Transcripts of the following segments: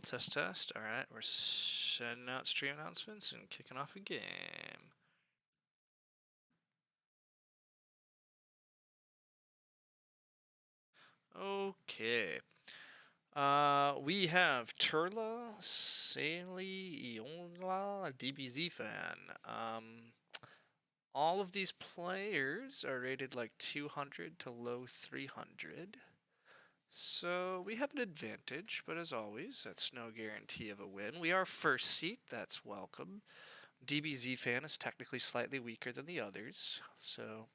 Test, test. All right, we're sending out stream announcements and kicking off a game. Okay. We have Turla, Saley, Ionla, DBZ fan. All of these players are rated like 200 to low 300. So we have an advantage, but as always, that's no guarantee of a win. We are first seat, that's welcome. DBZ fan is technically slightly weaker than the others, so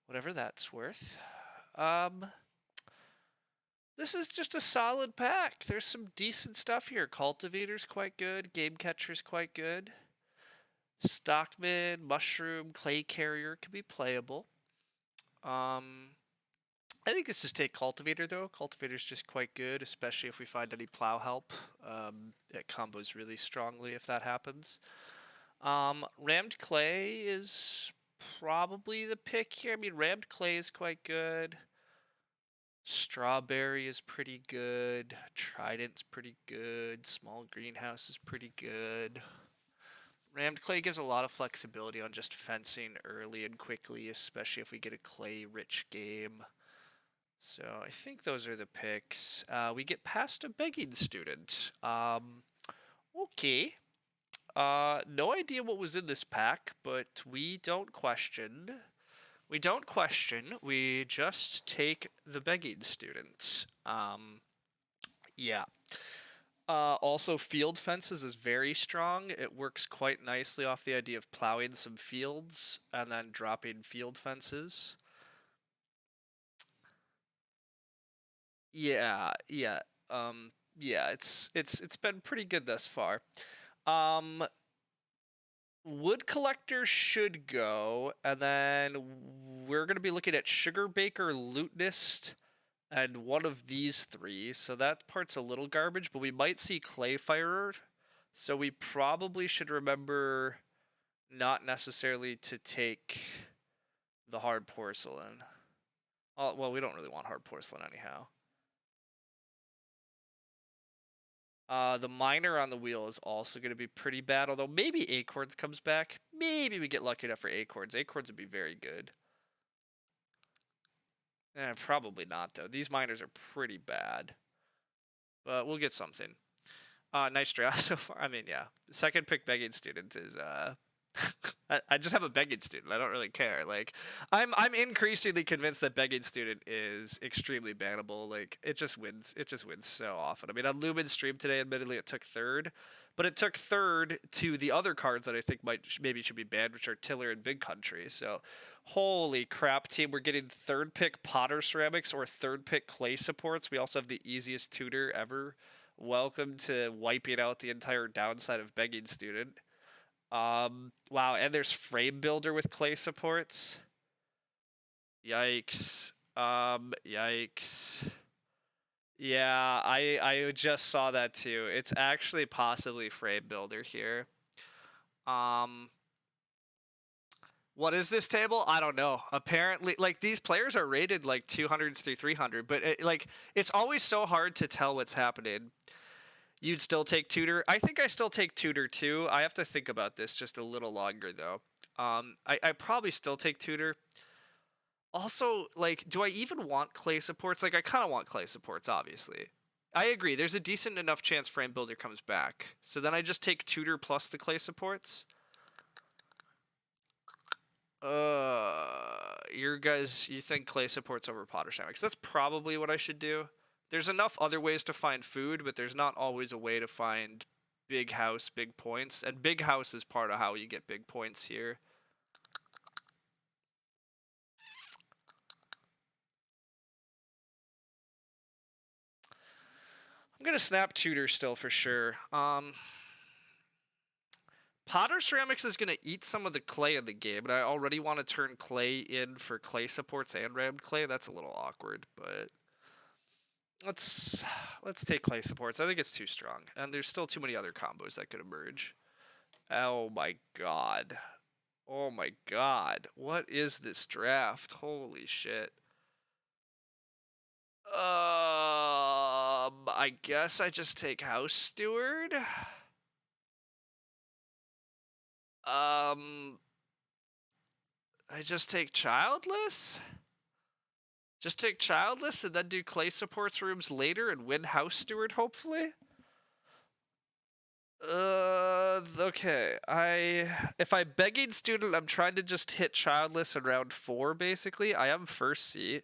whatever that's worth. This is just a solid pack. There's some decent stuff here. Cultivator's quite good. Game Catcher's quite good. Stockman, Mushroom, Clay Carrier can be playable. I think this is take Cultivator, though. Cultivator's just quite good, especially if we find any plow help. It combos really strongly if that happens. Rammed Clay is probably the pick here. I mean, Rammed Clay is quite good. Strawberry is pretty good. Trident's pretty good. Small Greenhouse is pretty good. Rammed Clay gives a lot of flexibility on just fencing early and quickly, especially if we get a clay-rich game. So I think those are the picks. We get past a begging student. Okay. No idea what was in this pack, but we don't question. We don't question. We just take the begging student. Yeah. Also, field fences is very strong. It works quite nicely off the idea of plowing some fields and then dropping field fences. Yeah, yeah. Yeah, it's been pretty good thus far. Wood Collector should go, and then we're going to be looking at Sugar Baker, Lutenist, and one of these three. So that part's a little garbage, but we might see Clayfirer. So we probably should remember not necessarily to take the hard porcelain. Oh, well, we don't really want hard porcelain anyhow. The miner on the wheel is also going to be pretty bad, although maybe Acorns comes back. Maybe we get lucky enough for Acorns. Acorns would be very good. Probably not, though. These miners are pretty bad. But we'll get something. Nice draft so far. I mean, yeah. Second pick begging student is I just have a begging student. I don't really care. Like, I'm increasingly convinced that begging student is extremely bannable. Like, it just wins. It just wins so often. I mean, on Lumen's stream today, admittedly, it took third, but it took third to the other cards that I think maybe should be banned, which are Tiller and Big Country. So, holy crap, team! We're getting third pick Potter Ceramics or third pick Clay Supports. We also have the easiest tutor ever. Welcome to wiping out the entire downside of begging student. Wow, and there's frame builder with clay supports. Yikes. Yikes. Yeah, I just saw that too. It's actually possibly frame builder here. What is this table? I don't know. Apparently, like, these players are rated like 200s through 300, but it's always so hard to tell what's happening. You'd still take tutor? I think I still take tutor too. I have to think about this just a little longer though. I probably still take tutor. Also, like, do I even want clay supports? Like, I kind of want clay supports, obviously. I agree. There's a decent enough chance frame builder comes back. So then I just take tutor plus the clay supports. You think clay supports over Potter Ceramics? That's probably what I should do. There's enough other ways to find food, but there's not always a way to find big house, big points. And big house is part of how you get big points here. I'm going to snap tutor still for sure. Potter Ceramics is going to eat some of the clay in the game, and I already want to turn clay in for clay supports and rammed clay. That's a little awkward, but let's take clay supports. I think it's too strong, and there's still too many other combos that could emerge. Oh my god. Oh my god. What is this draft? Holy shit. I guess I just take House Steward. Um, I just take Childless? Just take Childless and then do Clay Supports rooms later and win House Steward, hopefully? Okay. If I begging student, I'm trying to just hit Childless in round 4, basically. I am first seat.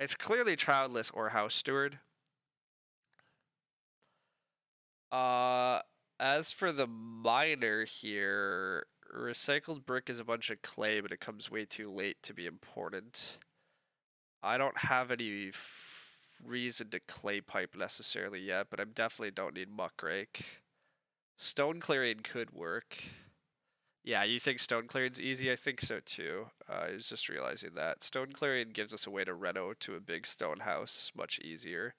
It's clearly Childless or House Steward. Uh, as for the miner here, recycled brick is a bunch of clay, but it comes way too late to be important. I don't have any reason to clay pipe necessarily yet, but I definitely don't need muck rake. Stone clearing could work. Yeah, you think stone clearing's easy? I think so too. I was just realizing that. Stone clearing gives us a way to reno to a big stone house much easier.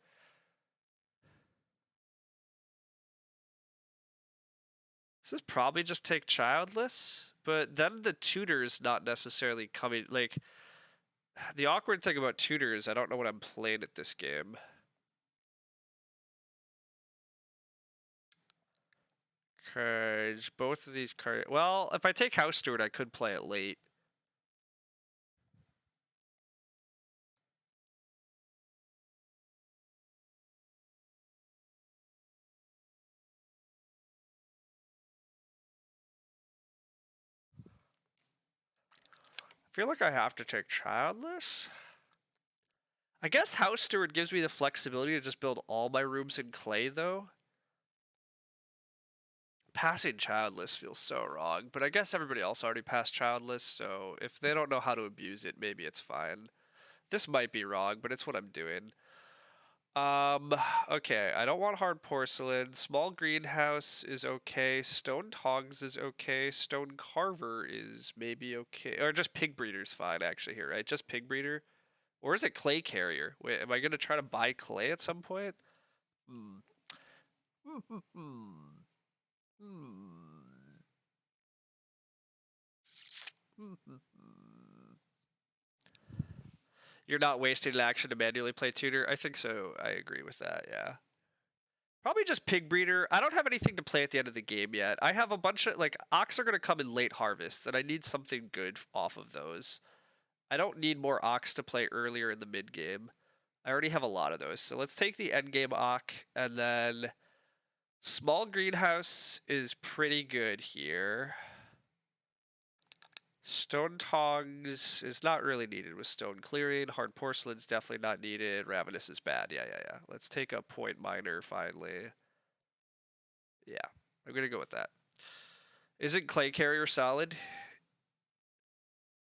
This is probably just take childless, but then the tutor's not necessarily coming. Like, the awkward thing about tutors, I don't know what I'm playing at this game. Cause both of these cards. Well, if I take House Steward, I could play it late. I feel like I have to take Childless. I guess House Steward gives me the flexibility to just build all my rooms in clay, though. Passing Childless feels so wrong, but I guess everybody else already passed Childless, so if they don't know how to abuse it, maybe it's fine. This might be wrong, but it's what I'm doing. Um, okay, I don't want hard porcelain. Small greenhouse is okay. Stone tongs is okay. Stone carver is maybe okay. Or just pig breeder's fine, actually, here, right? Just pig breeder. Or is it clay carrier? Wait, am I going to try to buy clay at some point? Hmm. You're not wasting an action to manually play tutor? I think so. I agree with that, yeah. Probably just pig breeder. I don't have anything to play at the end of the game yet. I have a bunch of, like, ox are going to come in late harvests, and I need something good off of those. I don't need more ox to play earlier in the mid game. I already have a lot of those. So let's take the end game ox, and then small greenhouse is pretty good here. Stone tongs is not really needed with stone clearing. Hard porcelain's definitely not needed. Ravenous is bad. Yeah. Let's take a point miner finally. Yeah, I'm gonna go with that. Isn't clay carrier solid?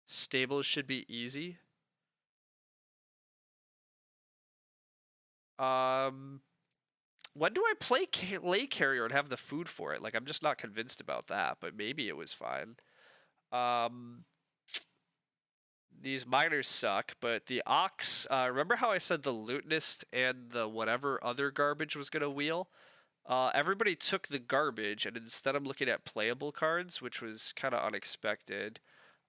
Stables should be easy. When do I play clay carrier and have the food for it? Like, I'm just not convinced about that, but maybe it was fine. These miners suck, but the ox, remember how I said the lutenist and the whatever other garbage was gonna wheel? Everybody took the garbage, and instead I'm looking at playable cards, which was kind of unexpected.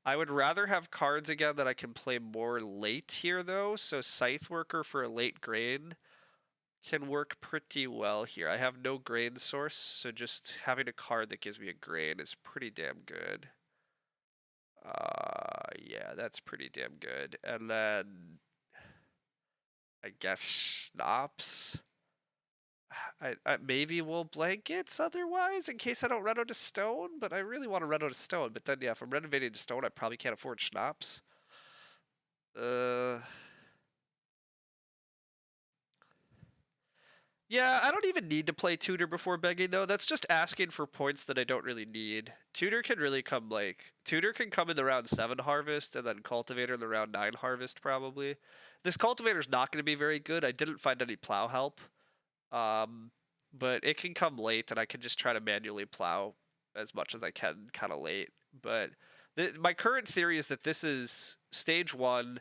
I would rather have cards again that I can play more late here, though. So Scythe Worker for a late grain can work pretty well here. I have no grain source, so just having a card that gives me a grain is pretty damn good. Yeah, that's pretty damn good. And then I guess Schnapps. I maybe will blankets otherwise in case I don't run out of stone, but I really want to run out of stone. But then, yeah, if I'm renovating to stone, I probably can't afford Schnapps. Yeah, I don't even need to play Tutor before begging, though. That's just asking for points that I don't really need. Tutor can really come, like... Tutor can come in the round 7 harvest, and then Cultivator in the round 9 harvest, probably. This Cultivator's not going to be very good. I didn't find any plow help. But it can come late, and I can just try to manually plow as much as I can kind of late. But my current theory is that this is stage 1.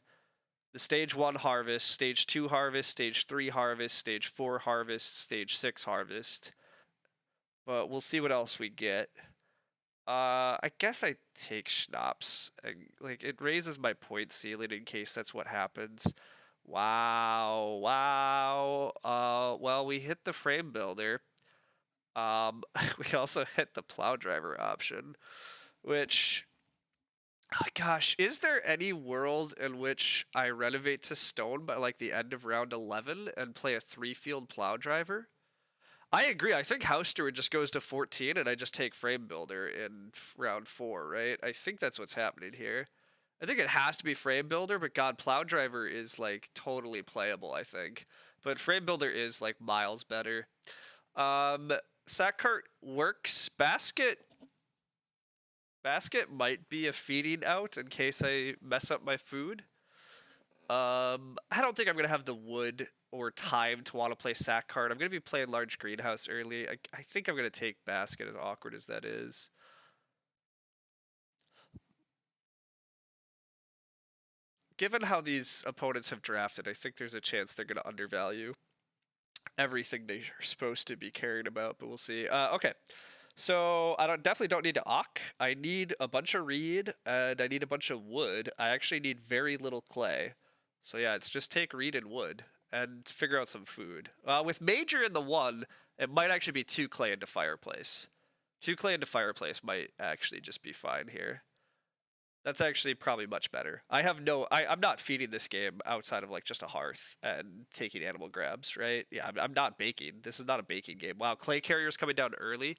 the stage 1 harvest, stage 2 harvest, stage 3 harvest, stage 4 harvest, stage 6 harvest. But we'll see what else we get. I guess I take schnapps. Like, it raises my point ceiling in case that's what happens. Wow, wow. Well, we hit the frame builder. We also hit the plow driver option, which, oh gosh, is there any world in which I renovate to stone by like the end of round 11 and play a 3-field plow driver? I agree. I think House Steward just goes to 14 and I just take Frame Builder in round 4, right? I think that's what's happening here. I think it has to be Frame Builder, but God, Plow Driver is like totally playable, I think. But Frame Builder is like miles better. Sack Cart works. Basket might be a feeding out in case I mess up my food. I don't think I'm gonna have the wood or time to want to play sack cart. I'm gonna be playing large greenhouse early. I think I'm gonna take basket, as awkward as that is. Given how these opponents have drafted, I think there's a chance they're gonna undervalue everything they're supposed to be caring about, but we'll see. Okay. So I definitely don't need to Ock. I need a bunch of reed and I need a bunch of wood. I actually need very little clay. So yeah, it's just take reed and wood and figure out some food. With major in the 1, it might actually be 2 clay into fireplace. 2 clay into fireplace might actually just be fine here. That's actually probably much better. I'm not feeding this game outside of like just a hearth and taking animal grabs, right? Yeah, I'm not baking. This is not a baking game. Wow, clay carrier's coming down early.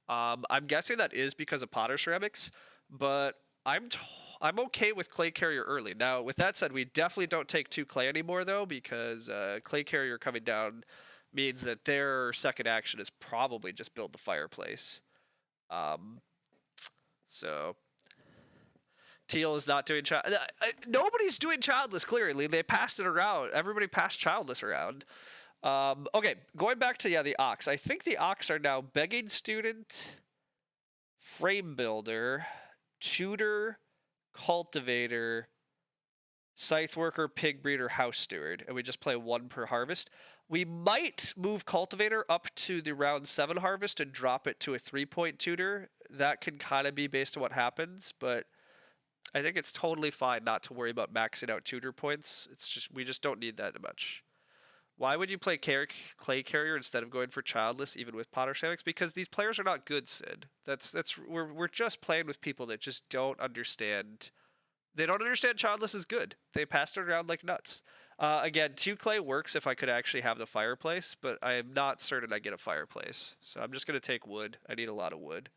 I'm guessing that is because of Potter Ceramics, but I'm okay with clay carrier early. Now, with that said, we definitely don't take 2 clay anymore though, because clay carrier coming down means that their second action is probably just build the fireplace. So Teal is not doing child. Nobody's doing childless. Clearly, they passed it around. Everybody passed childless around. Okay, going back to the ox. I think the ox are now begging student, frame builder, tutor, cultivator, scythe worker, pig breeder, house steward, and we just play 1 per harvest. We might move cultivator up to the round 7 harvest and drop it to a 3-point tutor. That can kind of be based on what happens, but I think it's totally fine not to worry about maxing out tutor points. It's just we just don't need that much. Why would you play clay carrier instead of going for childless, even with Potter Ceramics? Because these players are not good, Sid. We're just playing with people that just don't understand. They don't understand childless is good. They passed it around like nuts. Again, 2 clay works if I could actually have the fireplace, but I am not certain I get a fireplace. So I'm just gonna take wood. I need a lot of wood.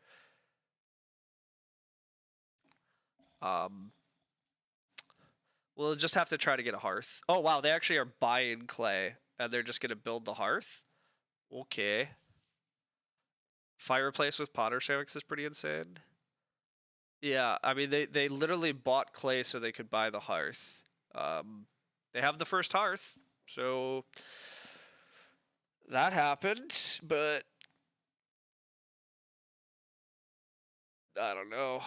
We'll just have to try to get a hearth. Oh wow, they actually are buying clay and they're just gonna build the hearth. Okay. Fireplace with Potter Ceramics is pretty insane. Yeah, I mean they literally bought clay so they could buy the hearth. They have the first hearth, so that happened, but I don't know.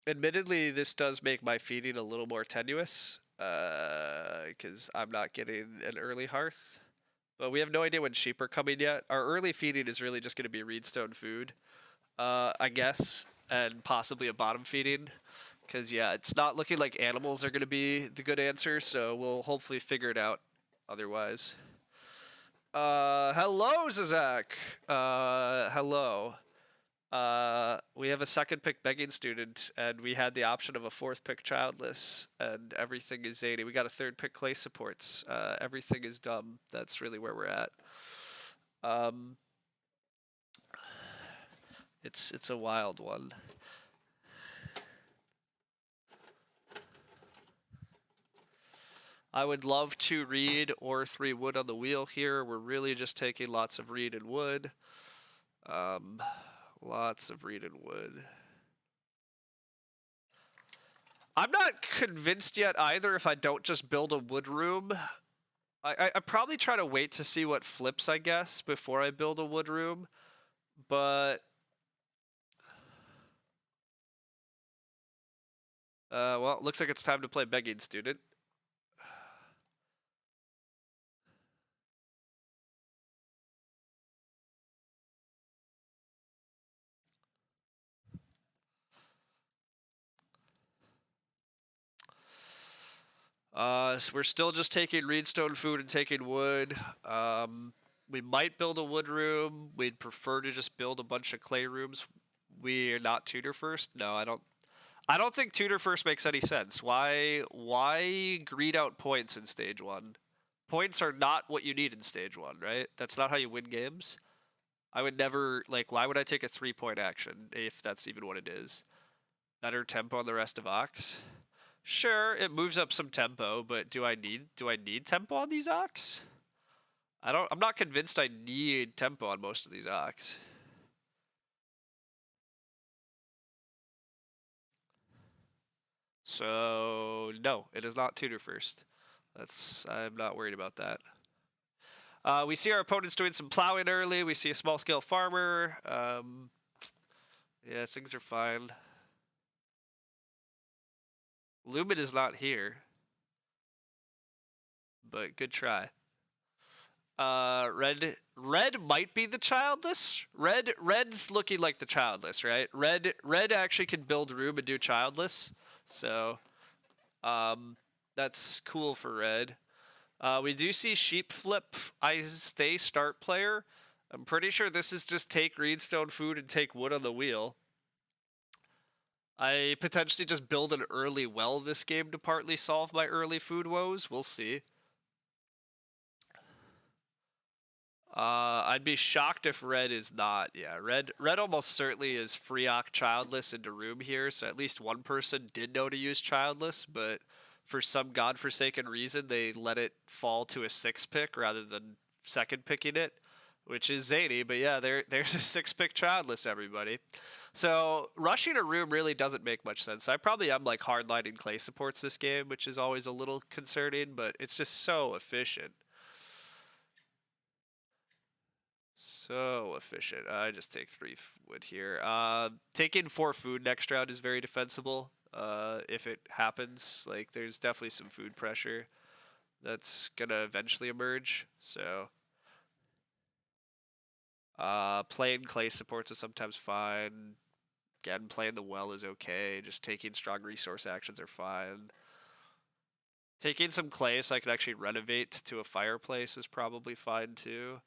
Admittedly, this does make my feeding a little more tenuous, because I'm not getting an early hearth. But we have no idea when sheep are coming yet. Our early feeding is really just going to be reedstone food, I guess, and possibly a bottom feeding. Because, yeah, it's not looking like animals are going to be the good answer, so we'll hopefully figure it out otherwise. Hello, Zizak. Hello. We have a 2nd pick begging student, and we had the option of a 4th pick childless, and everything is zany. We got a 3rd pick clay supports. Everything is dumb. That's really where we're at. It's a wild one. I would love to reed or 3 wood on the wheel here. We're really just taking lots of reed and wood. Lots of reed and wood. I'm not convinced yet either if I don't just build a wood room. I probably try to wait to see what flips, I guess, before I build a wood room. But Well, it looks like it's time to play Begging Student. So we're still just taking reedstone food and taking wood. We might build a wood room. We'd prefer to just build a bunch of clay rooms. We're not tutor first. No, I don't. I don't think tutor first makes any sense. Why greed out points in stage one? Points are not what you need in stage one, right? That's not how you win games. I would never like. Why would I take a 3 point action if that's even what it is? Better tempo on the rest of Ox. Sure, it moves up some tempo, but do I need tempo on these Ox? I'm not convinced I need tempo on most of these Ox. So no, it is not tutor first. I'm not worried about that. We see our opponents doing some plowing early. We see a small scale farmer. Yeah, things are fine. Lumen is not here, but good try. Red might be the childless. Red's looking like the childless, right? Red actually can build room and do childless, so that's cool for red. We do see sheep flip. I stay start player. I'm pretty sure this is just take reedstone food and take wood on the wheel. I potentially just build an early well this game to partly solve my early food woes. We'll see. I'd be shocked if red is not. Yeah, red almost certainly is Freok childless into room here, so at least one person did know to use childless, but for some godforsaken reason they let it fall to a 6 pick rather than second picking it, which is zany. But yeah, there's a 6 pick childless, everybody. So rushing a room really doesn't make much sense. I probably am like hardlining clay supports this game, which is always a little concerning, but it's just so efficient. So efficient. I just take 3 wood here. Taking 4 food next round is very defensible. If it happens, like there's definitely some food pressure that's gonna eventually emerge. So, playing clay supports is sometimes fine. Again, playing the well is okay. Just taking strong resource actions are fine. Taking some clay so I can actually renovate to a fireplace is probably fine too.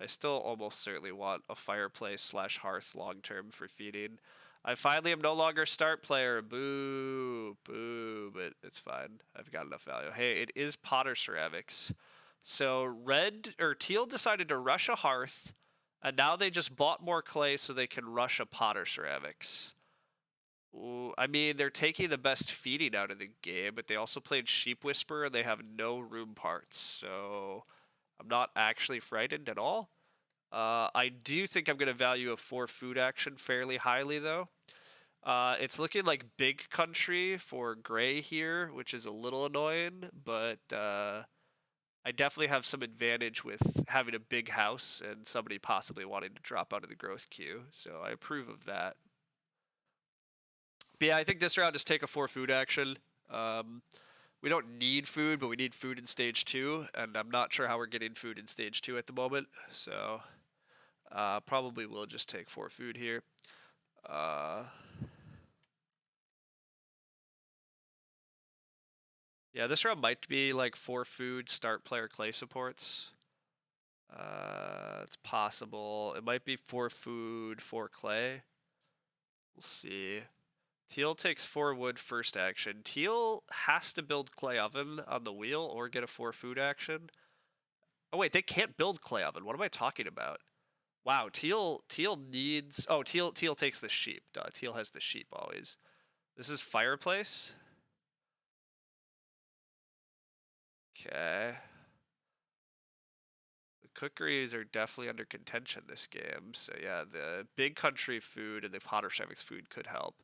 I still almost certainly want a fireplace slash hearth long term for feeding. I finally am no longer start player. Boo, boo, but it's fine. I've got enough value. Hey, it is Potter Ceramics. So red or teal decided to rush a hearth, and now they just bought more clay so they can rush a Potter Ceramics. Ooh, I mean, they're taking the best feeding out of the game, but they also played Sheep Whisperer and they have no room parts. So I'm not actually frightened at all. I do think I'm going to value a 4 food action fairly highly, though. It's looking like big country for gray here, which is a little annoying, but I definitely have some advantage with having a big house and somebody possibly wanting to drop out of the growth queue, so I approve of that. But yeah, I think this round is take a 4 food action. We don't need food, but we need food in stage 2, and I'm not sure how we're getting food in stage 2 at the moment, so probably will just take 4 food here. Yeah, this round might be like 4 food start player clay supports. It's possible. It might be 4 food, 4 clay. We'll see. Teal takes 4 wood first action. Teal has to build clay oven on the wheel or get a 4 food action. Oh wait, they can't build clay oven. What am I talking about? Wow, teal needs. Oh, teal takes the sheep. Duh, teal has the sheep always. This is fireplace. Okay. The cookeries are definitely under contention this game. So yeah, the big country food and the Potter Shevix food could help.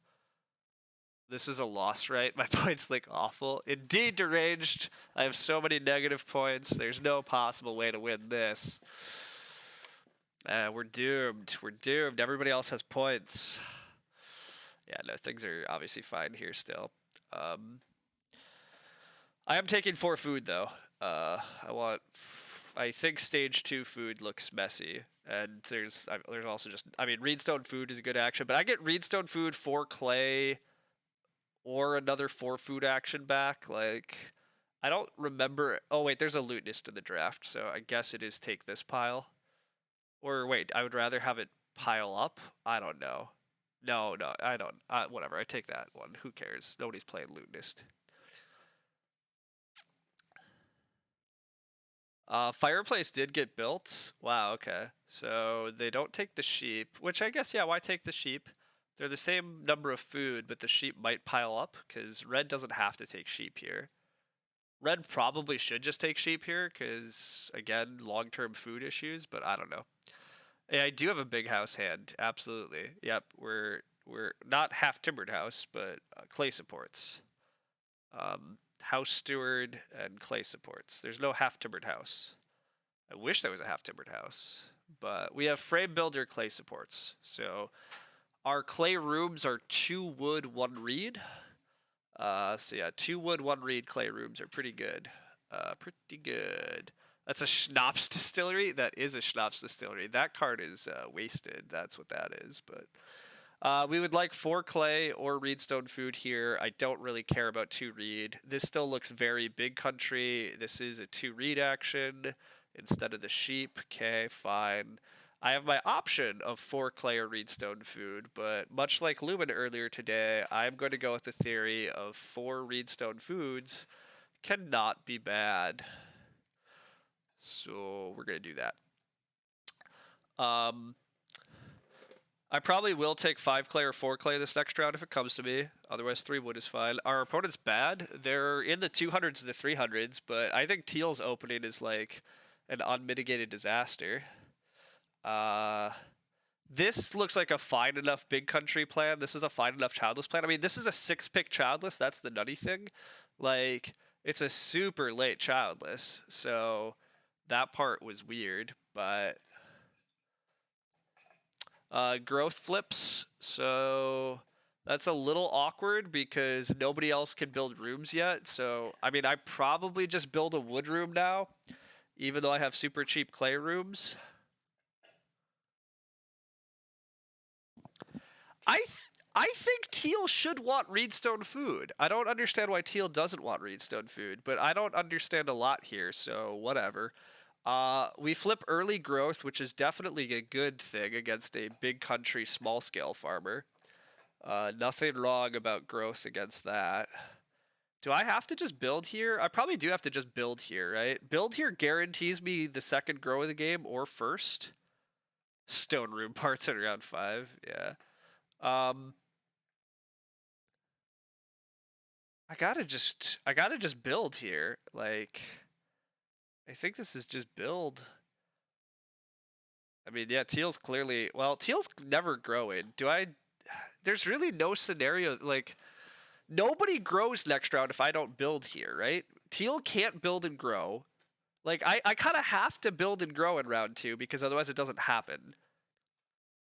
This is a loss, right? My points look awful. Indeed deranged. I have so many negative points. There's no possible way to win this. We're doomed. We're doomed. Everybody else has points. Yeah, no, things are obviously fine here still. Um, I am taking 4 food though. I want. I think stage 2 food looks messy, and there's also just. I mean, Reedstone food is a good action, but I get Reedstone food 4 clay or another 4 food action back. Like, I don't remember. Oh wait, there's a lootnist in the draft, so I guess it is take this pile. Or wait, I would rather have it pile up. I don't know. No, no, I don't. Whatever. I take that one. Who cares? Nobody's playing lootnist. Fireplace did get built. Wow, okay. So they don't take the sheep, which I guess, yeah, why take the sheep? They're the same number of food, but the sheep might pile up, because red doesn't have to take sheep here. Red probably should just take sheep here, because, again, long-term food issues, but I don't know. Yeah, I do have a big house hand, absolutely. Yep, we're not half-timbered house, but clay supports. House steward and clay supports. There's no half-timbered house. I wish there was a half-timbered house, but we have frame builder clay supports. So our clay rooms are 2 wood, 1 reed. So yeah, 2 wood, 1 reed clay rooms are pretty good. Pretty good. That's a schnapps distillery. That is a schnapps distillery. That card is wasted. That's what that is. But we would like 4 clay or reedstone food here. I don't really care about 2 reed. This still looks very big country. This is a 2 reed action instead of the sheep. Okay, fine. I have my option of 4 clay or reedstone food, but much like Lumen earlier today, I'm going to go with the theory of 4 reedstone foods cannot be bad. So we're going to do that. I probably will take 5 clay or 4 clay this next round if it comes to me. Otherwise, 3 wood is fine. Our opponent's bad. They're in the 200s and the 300s, but I think Teal's opening is like an unmitigated disaster. This looks like a fine enough big country plan. This is a fine enough childless plan. I mean, this is a 6-pick childless. That's the nutty thing. Like, it's a super late childless. So that part was weird, but growth flips, so that's a little awkward because nobody else can build rooms yet. So, I mean, I probably just build a wood room now, even though I have super cheap clay rooms. I think Teal should want Reedstone food. I don't understand why Teal doesn't want Reedstone food, but I don't understand a lot here, so whatever. We flip early growth, which is definitely a good thing against a big country small scale farmer. Nothing wrong about growth against that. Do I have to just build here? I probably do have to just build here, right? Build here guarantees me the second grow of the game or first. Stone room parts at around 5, yeah. I gotta just build here. Like, I think this is just build. I mean, yeah, Teal's clearly, well, Teal's never growing. There's really no scenario, like, nobody grows next round if I don't build here, right? Teal can't build and grow. Like, I kind of have to build and grow in round 2 because otherwise it doesn't happen.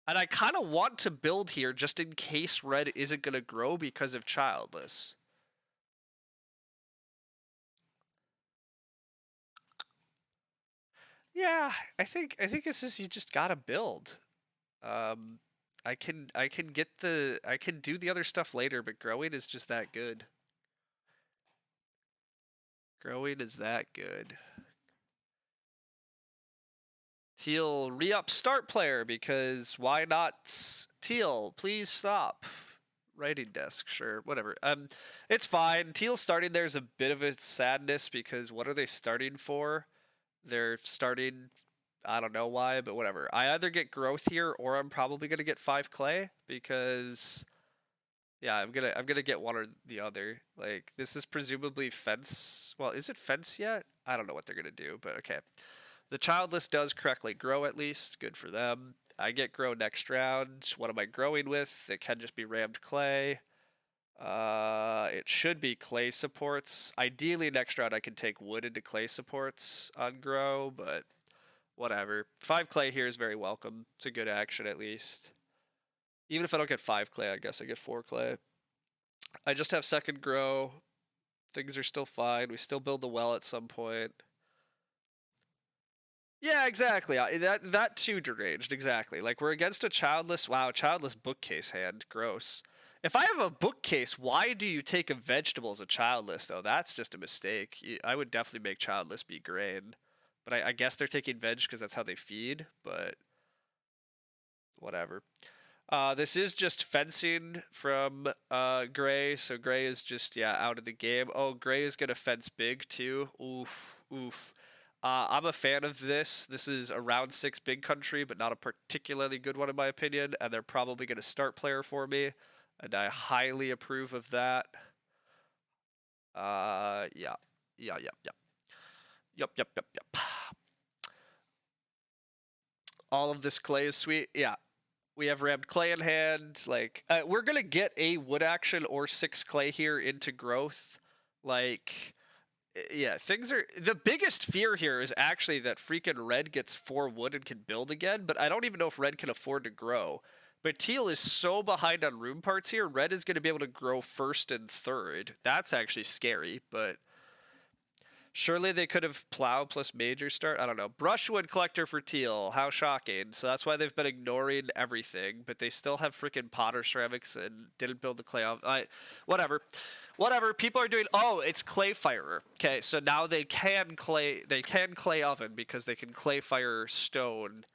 And I kind of want to build here just in case red isn't going to grow because of childless. Yeah, I think this is you just gotta build. I can do the other stuff later, but growing is just that good. Growing is that good. Teal re-up start player because why not? Teal, please stop. Writing desk, sure, whatever. It's fine. Teal starting there is a bit of a sadness because what are they starting for? They're starting, I don't know why, but whatever. I either get growth here or I'm probably gonna get 5 clay because yeah, I'm gonna get one or the other. Like, this is presumably fence. Well, is it fence yet? I don't know what they're gonna do, but okay. The childless does correctly grow at least. Good for them. I get grow next round. What am I growing with? It can just be rammed clay. It should be clay supports. Ideally, next round I can take wood into clay supports on grow, but whatever. 5 clay here is very welcome. It's a good action at least. Even if I don't get 5 clay, I guess I get 4 clay. I just have second grow. Things are still fine. We still build the well at some point. Yeah, exactly. That too deranged. Exactly. Like we're against a childless. Wow, childless bookcase hand. Gross. If I have a bookcase, why do you take a vegetable as a childless though? That's just a mistake. I would definitely make childless be grain, but I guess they're taking veg because that's how they feed. But whatever. This is just fencing from Gray, so Gray is just out of the game. Oh, Gray is gonna fence big too. Oof, oof. I'm a fan of this. This is a round 6 big country, but not a particularly good one in my opinion, and they're probably gonna start player for me, and I highly approve of that. Yeah, yeah, yep, yep, yep, yep, yep, yep. All of this clay is sweet. Yeah, we have rammed clay in hand. Like, we're gonna get a wood action or 6 clay here into growth. Like, yeah, things are. The biggest fear here is actually that freaking red gets 4 wood and can build again, but I don't even know if red can afford to grow. But teal is so behind on room parts here, red is going to be able to grow first and third. That's actually scary, but surely they could have plow plus major start. I don't know. Brushwood collector for teal. How shocking. So that's why they've been ignoring everything, but they still have freaking potter ceramics and didn't build the clay off. Whatever. Whatever. People are doing. Oh, it's clay firer. Okay, so now they can clay. They can clay oven because they can clay fire stone.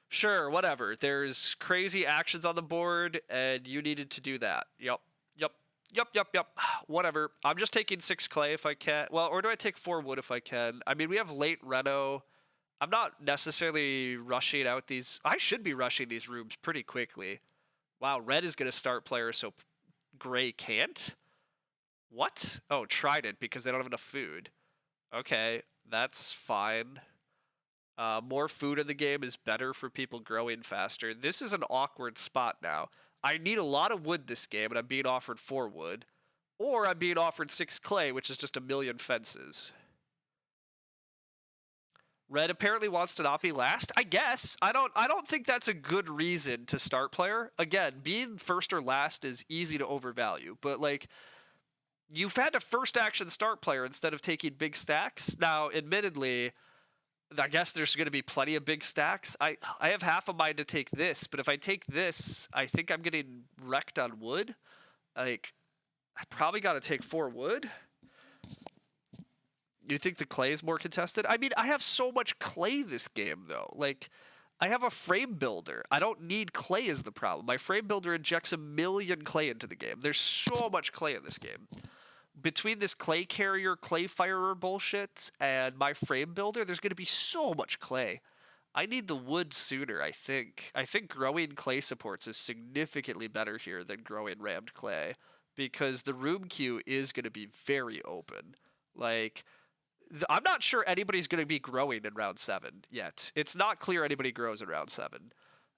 Sure, whatever. There's crazy actions on the board, and you needed to do that. Yep. Yep. Yep, yep, yep. Whatever. I'm just taking 6 clay if I can. Well, or do I take 4 wood if I can? I mean, we have late reno. I'm not necessarily rushing out these. I should be rushing these rooms pretty quickly. Wow, red is going to start player, so gray can't? What? Oh, trident because they don't have enough food. Okay, that's fine. More food in the game is better for people growing faster. This is an awkward spot now. I need a lot of wood this game, and I'm being offered 4 wood. Or I'm being offered 6 clay, which is just a million fences. Red apparently wants to not be last. I guess. I don't think that's a good reason to start player. Again, being first or last is easy to overvalue, but like you've had to first action start player instead of taking big stacks. Now, admittedly, I guess there's going to be plenty of big stacks. I have half a mind to take this, but if I take this, I think I'm getting wrecked on wood. Like, I probably got to take 4 wood. You think the clay is more contested? I mean, I have so much clay this game, though. Like, I have a frame builder. I don't need clay as the problem. My frame builder injects a million clay into the game. There's so much clay in this game. Between this clay carrier, clay firer bullshit, and my frame builder, there's going to be so much clay. I need the wood sooner, I think. I think growing clay supports is significantly better here than growing rammed clay, because the room queue is going to be very open. Like, I'm not sure anybody's going to be growing in round 7 yet. It's not clear anybody grows in round 7.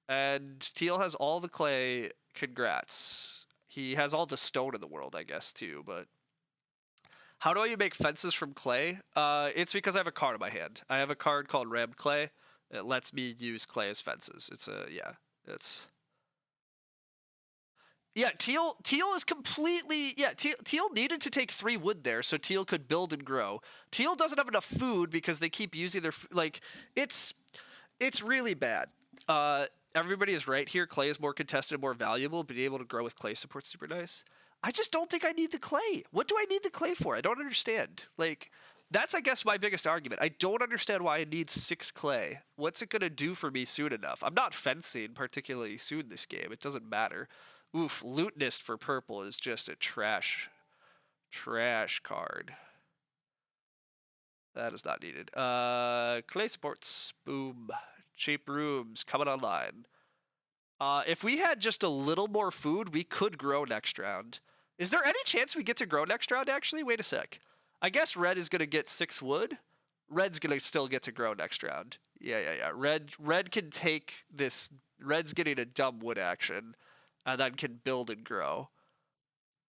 And Teal has all the clay. Congrats. He has all the stone in the world, I guess, too, but how do I make fences from clay? It's because I have a card in my hand. I have a card called Rammed Clay. It lets me use clay as fences. It's yeah. Teal is completely Teal needed to take 3 wood there so Teal could build and grow. Teal doesn't have enough food because they keep using their like it's really bad. Everybody is right here. Clay is more contested, more valuable. Being able to grow with clay support's super nice. I just don't think I need the clay. What do I need the clay for? I don't understand. Like, that's, I guess, my biggest argument. I don't understand why I need 6 clay. What's it going to do for me soon enough? I'm not fencing particularly soon this game. It doesn't matter. Oof, Lutenist for purple is just a trash card. That is not needed. Clay sports. Boom. Cheap rooms coming online. If we had just a little more food, we could grow next round. Is there any chance we get to grow next round, actually? Wait a sec. I guess red is going to get 6 wood. Red's going to still get to grow next round. Yeah. Red can take this. Red's getting a dumb wood action, and then can build and grow.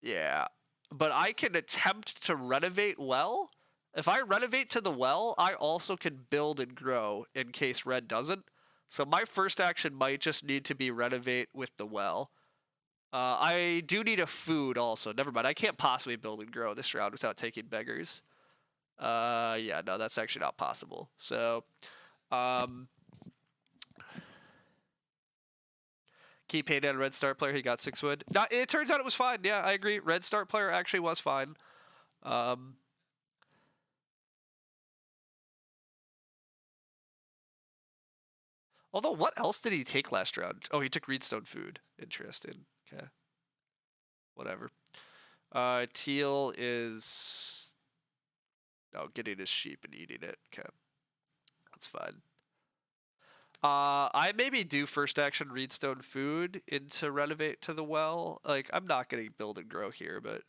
Yeah. But I can attempt to renovate well. If I renovate to the well, I also can build and grow in case red doesn't. So my first action might just need to be renovate with the well. I do need a food also. Never mind. I can't possibly build and grow this round without taking beggars. Yeah, no, that's actually not possible. So, um, keep paying down red start player. He got 6 wood. No, it turns out it was fine. Yeah, I agree. Red start player actually was fine. Um, although, what else did he take last round? Oh, he took Reedstone food. Interesting. Okay. Whatever. Teal is getting his sheep and eating it. Okay, that's fine. I maybe do first action Reedstone food into renovate to the well. Like, I'm not gonna build and grow here, but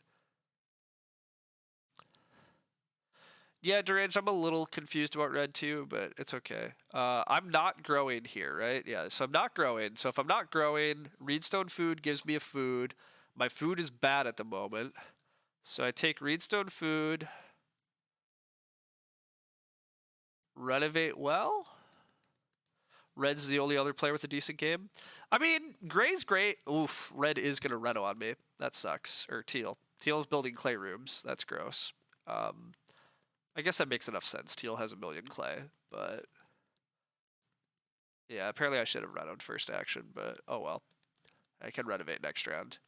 yeah, Durange, I'm a little confused about red too, but it's okay. I'm not growing here, right? Yeah, so I'm not growing. So if I'm not growing, Reedstone food gives me a food. My food is bad at the moment. So I take Reedstone food, renovate well. Red's the only other player with a decent game. I mean, Gray's great. Oof, Red is going to reno on me. That sucks. Or Teal. Teal's building clay rooms. That's gross. Um, I guess that makes enough sense. Teal has a million clay, but yeah, apparently I should have renoed first action, but oh well. I can renovate next round.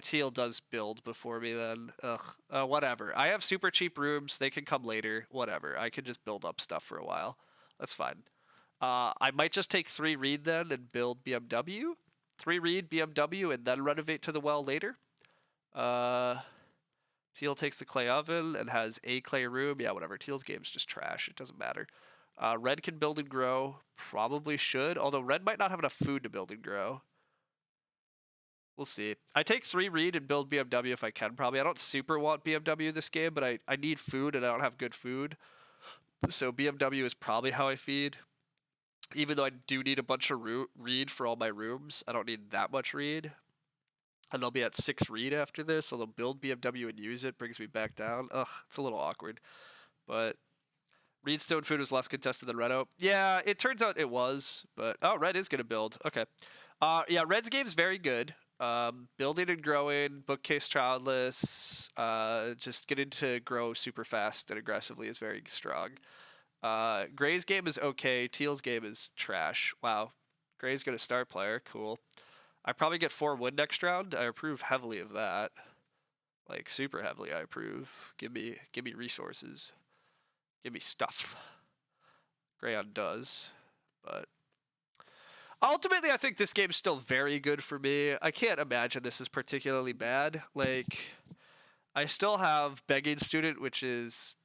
Teal does build before me then. Ugh. Whatever. I have super cheap rooms. They can come later. Whatever. I can just build up stuff for a while. That's fine. I might just take 3 reed then and build BMW. 3 reed, BMW, and then renovate to the well later. Teal takes the clay oven and has a clay room. Yeah, whatever. Teal's game's just trash. It doesn't matter. Red can build and grow. Probably should. Although Red might not have enough food to build and grow. We'll see. I take 3 reed and build BMW if I can, probably. I don't super want BMW this game, but I need food and I don't have good food. So BMW is probably how I feed. Even though I do need a bunch of reed for all my rooms, I don't need that much reed. And I'll be at 6 reed after this, so they'll build BMW and use it, brings me back down. Ugh, it's a little awkward. But Reedstone food was less contested than Reno. Yeah, it turns out it was, but oh, Red is gonna build. Okay. Yeah, Red's game's very good. Building and growing, bookcase childless, just getting to grow super fast and aggressively is very strong. Gray's game is okay. Teal's game is trash. Wow. Gray's gonna start player. Cool. I probably get 4 wood next round. I approve heavily of that. Like super heavily I approve. Give me resources. Give me stuff. Grayon does. But ultimately I think this game's still very good for me. I can't imagine this is particularly bad. Like, I still have begging student, which is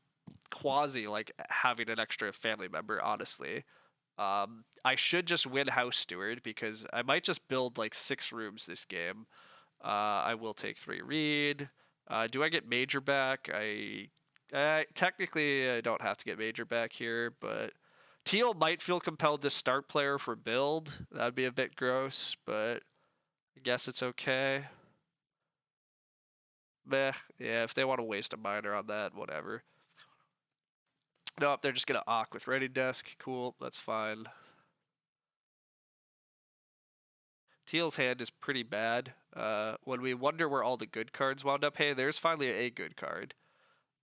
quasi like having an extra family member, honestly. I should just win House Steward because I might just build like 6 rooms this game. I will take 3 reed. Do I get Major back? Technically I don't have to get Major back here, but Teal might feel compelled to start player for build. That'd be a bit gross, but I guess it's okay. Meh. Yeah, if they want to waste a miner on that, whatever. Nope, they're just gonna Ock with ready desk. Cool, that's fine. Teal's hand is pretty bad. When we wonder where all the good cards wound up, hey, there's finally a good card.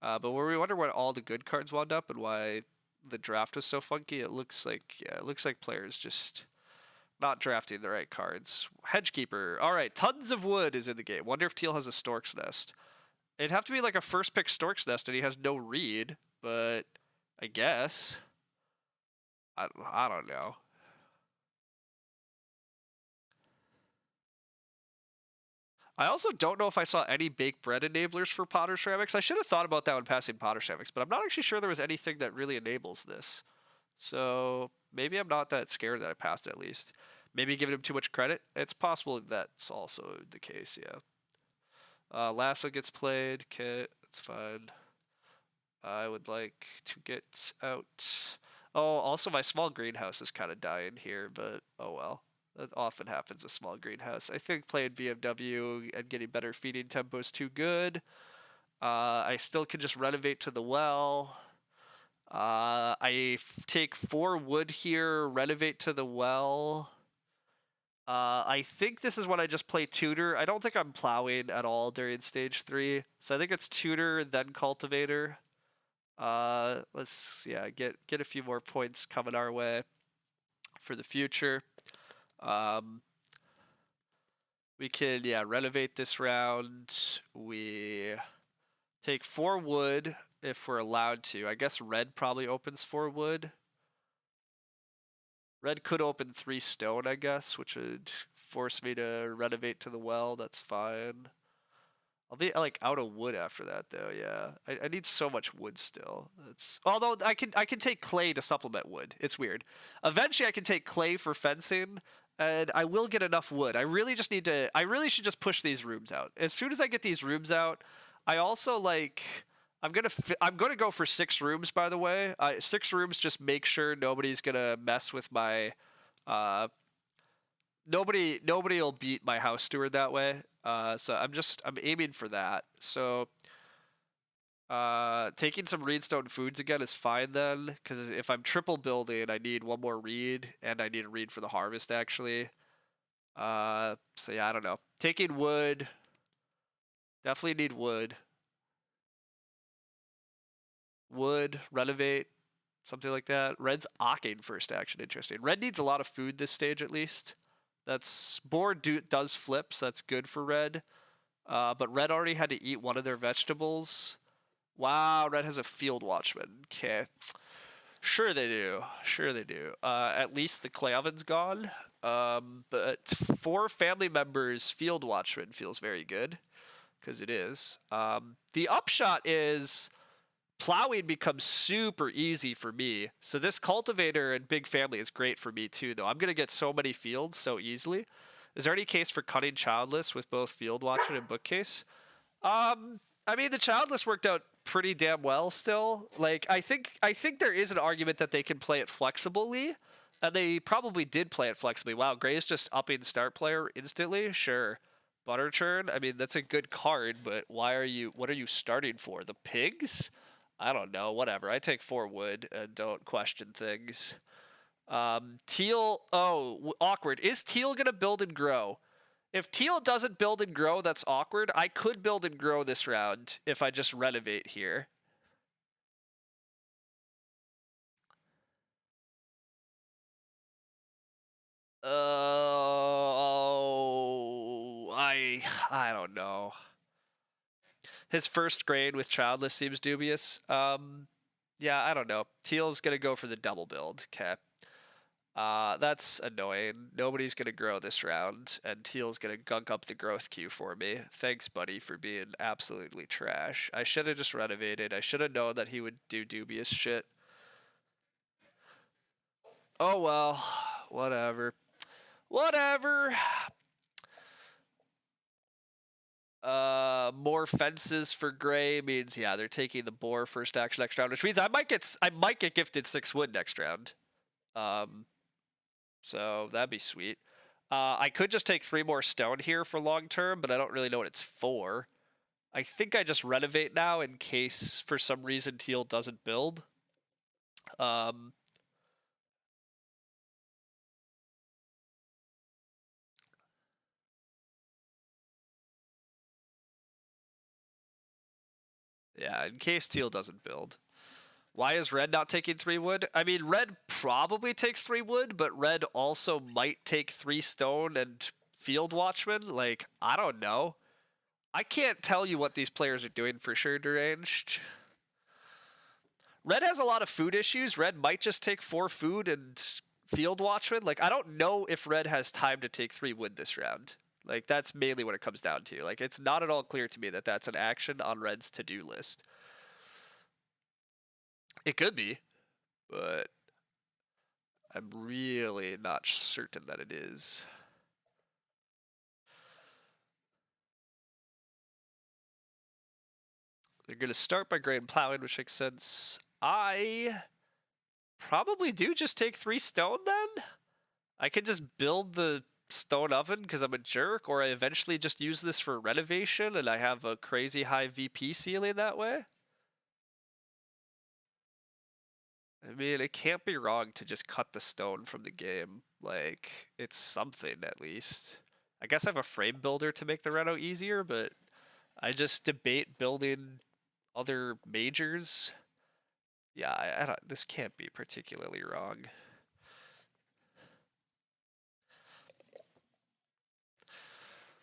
But when we wonder where all the good cards wound up and why the draft was so funky, it looks like players just not drafting the right cards. Hedgekeeper. All right, tons of wood is in the game. Wonder if Teal has a Stork's Nest. It'd have to be like a first pick Stork's Nest, and he has no reed. But I guess I don't know. I also don't know if I saw any baked bread enablers for Potter Ceramics. I should have thought about that when passing Potter Ceramics, but I'm not actually sure there was anything that really enables this. So maybe I'm not that scared that I passed it at least. Maybe giving him too much credit. It's possible that's also the case, yeah. Lasso gets played. Okay, that's fine. I would like to get out. Oh, also my small greenhouse is kind of dying here, but oh well. That often happens with small greenhouse. I think playing BMW and getting better feeding tempo is too good. I still can just renovate to the well. I take 4 wood here, renovate to the well. I think this is when I just play tutor. I don't think I'm plowing at all during stage 3. So I think it's tutor, then cultivator. Let's get a few more points coming our way for the future. We can renovate this round. We take 4 wood if we're allowed to. I guess red probably opens 4 wood. Red could open 3 stone, I guess, which would force me to renovate to the well. That's fine. I'll be like out of wood after that though. Yeah, I need so much wood still. Although I can take clay to supplement wood. It's weird. Eventually I can take clay for fencing, and I will get enough wood. I really just need to. I really should just push these rooms out. As soon as I get these rooms out, I also like. I'm gonna go for 6 rooms. By the way, 6 rooms. Just make sure nobody's gonna mess with my. Nobody will beat my house steward that way. So I'm aiming for that. So taking some reedstone foods again is fine then, because if I'm triple building, I need 1 more reed, and I need a reed for the harvest actually. So yeah, I don't know. Taking wood. Definitely need wood. Wood, renovate, something like that. Red's ocking first action, interesting. Red needs a lot of food this stage at least. That's board does flips. That's good for red. But red already had to eat one of their vegetables. Wow, red has a field watchman. Okay. Sure they do. Sure they do. At least the clay oven's gone. But 4 family members field watchman feels very good. Because it is. The upshot is plowing becomes super easy for me. So this cultivator and big family is great for me too, though. I'm going to get so many fields so easily. Is there any case for cutting childless with both field watchman and bookcase? I mean, the childless worked out pretty damn well still. Like, I think there is an argument that they can play it flexibly, and they probably did play it flexibly. Wow, Gray's just upping start player instantly? Sure. Butter churn? I mean, that's a good card, but what are you starting for? The pigs? I don't know, whatever. I take 4 wood and don't question things. Teal, awkward. Is Teal gonna build and grow? If Teal doesn't build and grow, that's awkward. I could build and grow this round if I just renovate here. I don't know. His first grade with childless seems dubious. Yeah, I don't know. Teal's gonna go for the double build. Okay. That's annoying. Nobody's gonna grow this round, and Teal's gonna gunk up the growth queue for me. Thanks, buddy, for being absolutely trash. I should have just renovated. I should have known that he would do dubious shit. Oh well, whatever. Whatever. More fences for Gray means they're taking the boar first action next round, which means I might get gifted 6 wood next round. So that'd be sweet. I could just take 3 more stone here for long term, but I don't really know what it's for. I think I just renovate now in case for some reason Teal doesn't build. Yeah, in case Teal doesn't build. Why is red not taking 3 wood? I mean, red probably takes 3 wood, but red also might take 3 stone and field watchman. Like, I don't know. I can't tell you what these players are doing for sure, deranged. Red has a lot of food issues. Red might just take 4 food and field watchman. Like, I don't know if red has time to take 3 wood this round. Like, that's mainly what it comes down to. Like, it's not at all clear to me that that's an action on red's to-do list. It could be, but I'm really not certain that it is. They're going to start by grain plowing, which makes sense. I probably do just take 3 stone then? I could just build the stone oven because I'm a jerk, or I eventually just use this for renovation and I have a crazy high VP ceiling that way. I mean, it can't be wrong to just cut the stone from the game. Like, it's something at least. I guess I have a frame builder to make the reno easier, but I just debate building other majors. Yeah, I don't, this can't be particularly wrong.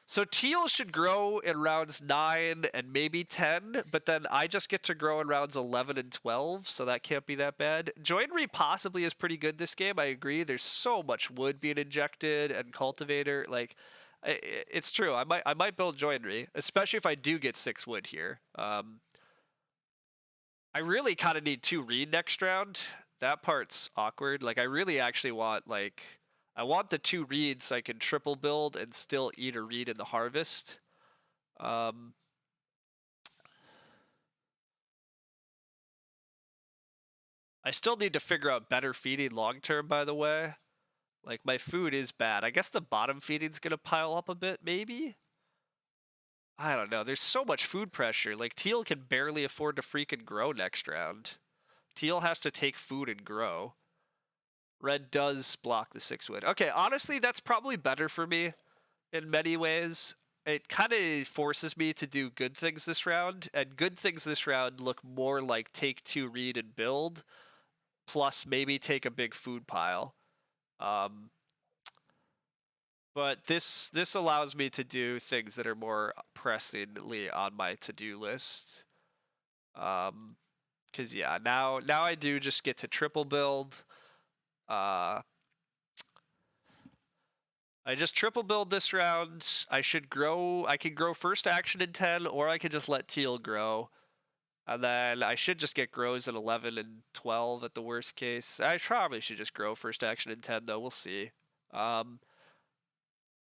So teal should grow in rounds 9 and maybe 10, but then I just get to grow in rounds 11 and 12, so that can't be that bad. Joinery possibly is pretty good this game, I agree. There's so much wood being injected and cultivator. Like, it's true. I might build joinery, especially if I do get 6 wood here. I really kind of need 2 reed next round. That part's awkward. Like, I really actually want, like... I want the 2 reeds so I can triple build and still eat a reed in the harvest. I still need to figure out better feeding long term, by the way. Like, my food is bad. I guess the bottom feeding's gonna pile up a bit, maybe? I don't know. There's so much food pressure. Like, teal can barely afford to freaking grow next round. Teal has to take food and grow. Red does block the 6 wood. Okay, honestly, that's probably better for me in many ways. It kind of forces me to do good things this round, and good things this round look more like take 2 reed and build, plus maybe take a big food pile. But this allows me to do things that are more pressingly on my to-do list. Cause yeah, now I do just get to triple build. I just triple build this round. I should grow. I can grow first action in 10, or I can just let teal grow. And then I should just get grows at 11 and 12 at the worst case. I probably should just grow first action in 10, though. We'll see.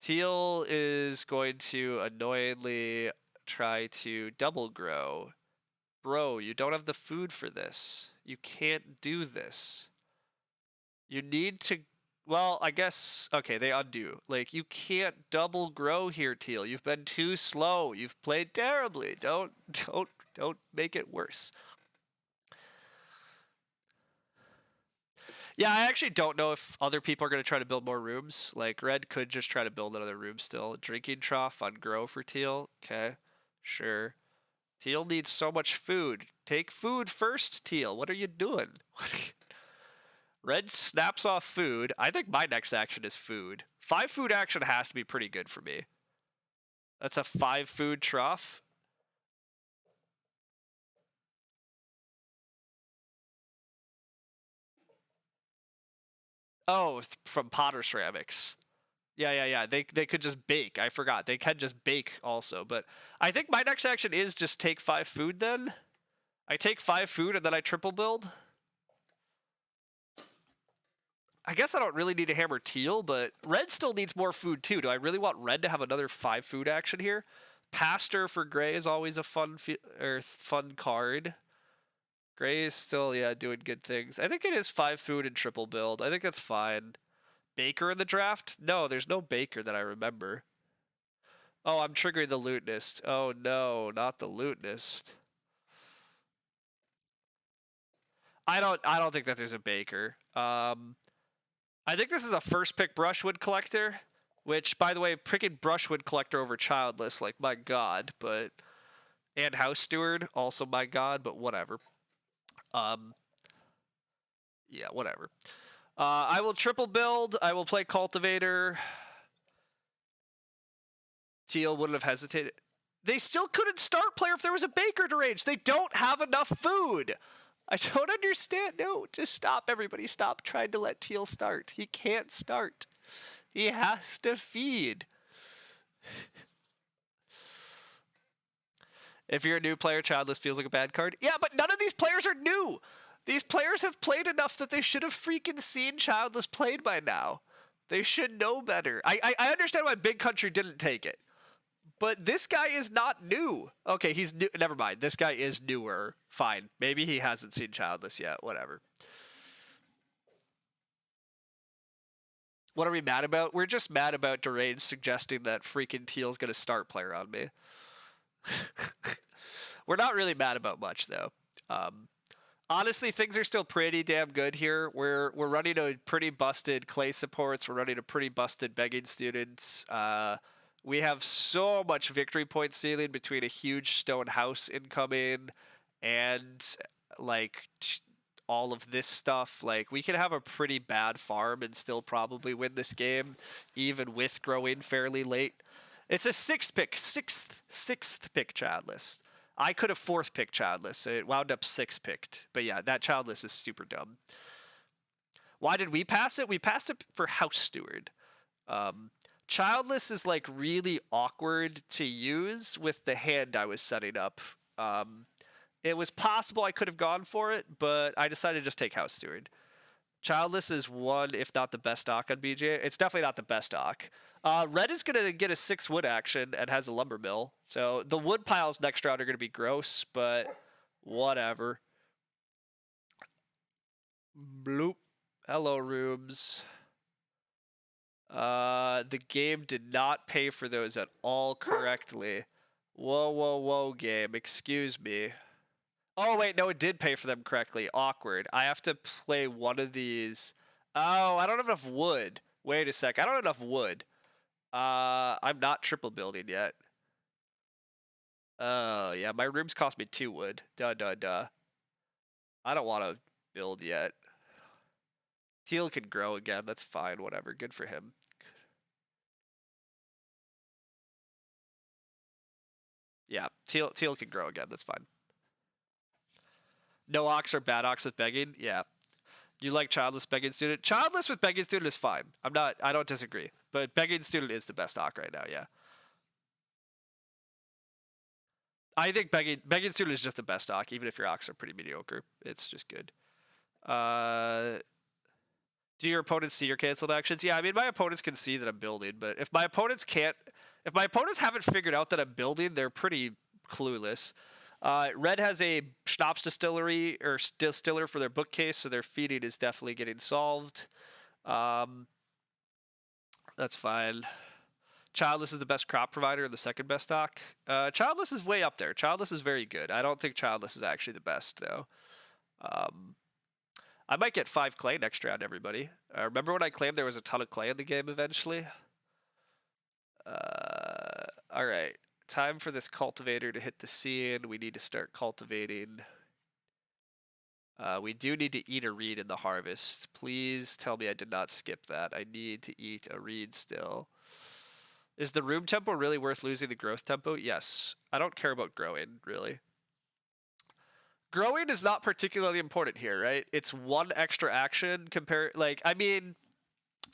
Teal is going to annoyingly try to double grow. Bro, you don't have the food for this. You can't do this. You need to... Well, I guess... Okay, they undo. Like, you can't double grow here, Teal. You've been too slow. You've played terribly. Don't make it worse. Yeah, I actually don't know if other people are going to try to build more rooms. Like, Red could just try to build another room still. Drinking trough on grow for Teal. Okay, sure. Teal needs so much food. Take food first, Teal. What are you doing? Red snaps off food. I think my next action is food. 5 food action has to be pretty good for me. That's a 5 food trough. Oh, from Potter Ceramics. Yeah. They could just bake. I forgot. They can just bake also. But I think my next action is just take 5 food then. I take 5 food and then I triple build. I guess I don't really need to hammer teal, but red still needs more food too. Do I really want red to have another 5 food action here? Pasture for gray is always a fun card. Gray is still, yeah, doing good things. I think it is 5 food and triple build. I think that's fine. Baker in the draft? No, there's no Baker that I remember. Oh, I'm triggering the Lutenist. Oh no, not the Lutenist. I don't think that there's a Baker. I think this is a first pick brushwood collector, which, by the way, picking brushwood collector over childless, like, my god, but... And house steward, also my god, but whatever. Yeah, whatever. I will triple build. I will play cultivator. Teal wouldn't have hesitated. They still couldn't start player if there was a Baker to range. They don't have enough food. I don't understand. No, just stop, everybody. Stop trying to let Teal start. He can't start. He has to feed. If you're a new player, childless feels like a bad card. Yeah, but none of these players are new. These players have played enough that they should have freaking seen childless played by now. They should know better. I understand why Big Country didn't take it. But this guy is not new. Okay, he's new. Never mind. This guy is newer. Fine. Maybe he hasn't seen childless yet. Whatever. What are we mad about? We're just mad about Deranged suggesting that freaking Teal's gonna start player on me. We're not really mad about much, though. Honestly, things are still pretty damn good here. We're running a pretty busted clay supports. We're running a pretty busted begging students. We have so much victory point ceiling between a huge stone house incoming and like all of this stuff. Like we could have a pretty bad farm and still probably win this game, even with growing fairly late. It's a sixth pick childless. I could have fourth picked childless, so it wound up sixth picked. But yeah, that childless is super dumb. Why did we pass it? We passed it for house steward. Childless is like really awkward to use with the hand I was setting up. It was possible I could have gone for it, but I decided to just take house steward. Childless is one, if not the best dock on BJ. It's definitely not the best dock. Red is going to get a 6 wood action and has a lumber mill. So the wood piles next round are going to be gross, but whatever. Bloop. Hello, rooms. The game did not pay for those at all correctly. Whoa, game. Excuse me. Oh, wait, no, it did pay for them correctly. Awkward. I have to play one of these. Oh, I don't have enough wood. Wait a sec. I don't have enough wood. I'm not triple building yet. Oh, yeah, my rooms cost me 2 wood. Duh. I don't want to build yet. Teal can grow again. That's fine. Whatever. Good for him. Yeah, Teal can grow again. That's fine. No ox or bad ox with begging? Yeah. You like childless begging student? Childless with begging student is fine. I don't disagree. But begging student is the best ox right now, yeah. I think begging student is just the best ox, even if your ox are pretty mediocre. It's just good. Do your opponents see your canceled actions? Yeah, I mean my opponents can see that I'm building, but if my opponents haven't figured out that I'm building, they're pretty clueless. Red has a schnapps distillery or distiller for their bookcase, so their feeding is definitely getting solved. That's fine. Childless is the best crop provider and the second best stock. Childless is way up there. Childless is very good. I don't think Childless is actually the best though. I might get 5 clay next round, everybody. Remember when I claimed there was a ton of clay in the game eventually? All right. Time for this cultivator to hit the scene. We need to start cultivating. We do need to eat a reed in the harvest. Please tell me I did not skip that. I need to eat a reed still. Is the room tempo really worth losing the growth tempo? Yes. I don't care about growing, really. Growing is not particularly important here, right? It's 1 extra action compared. Like, I mean,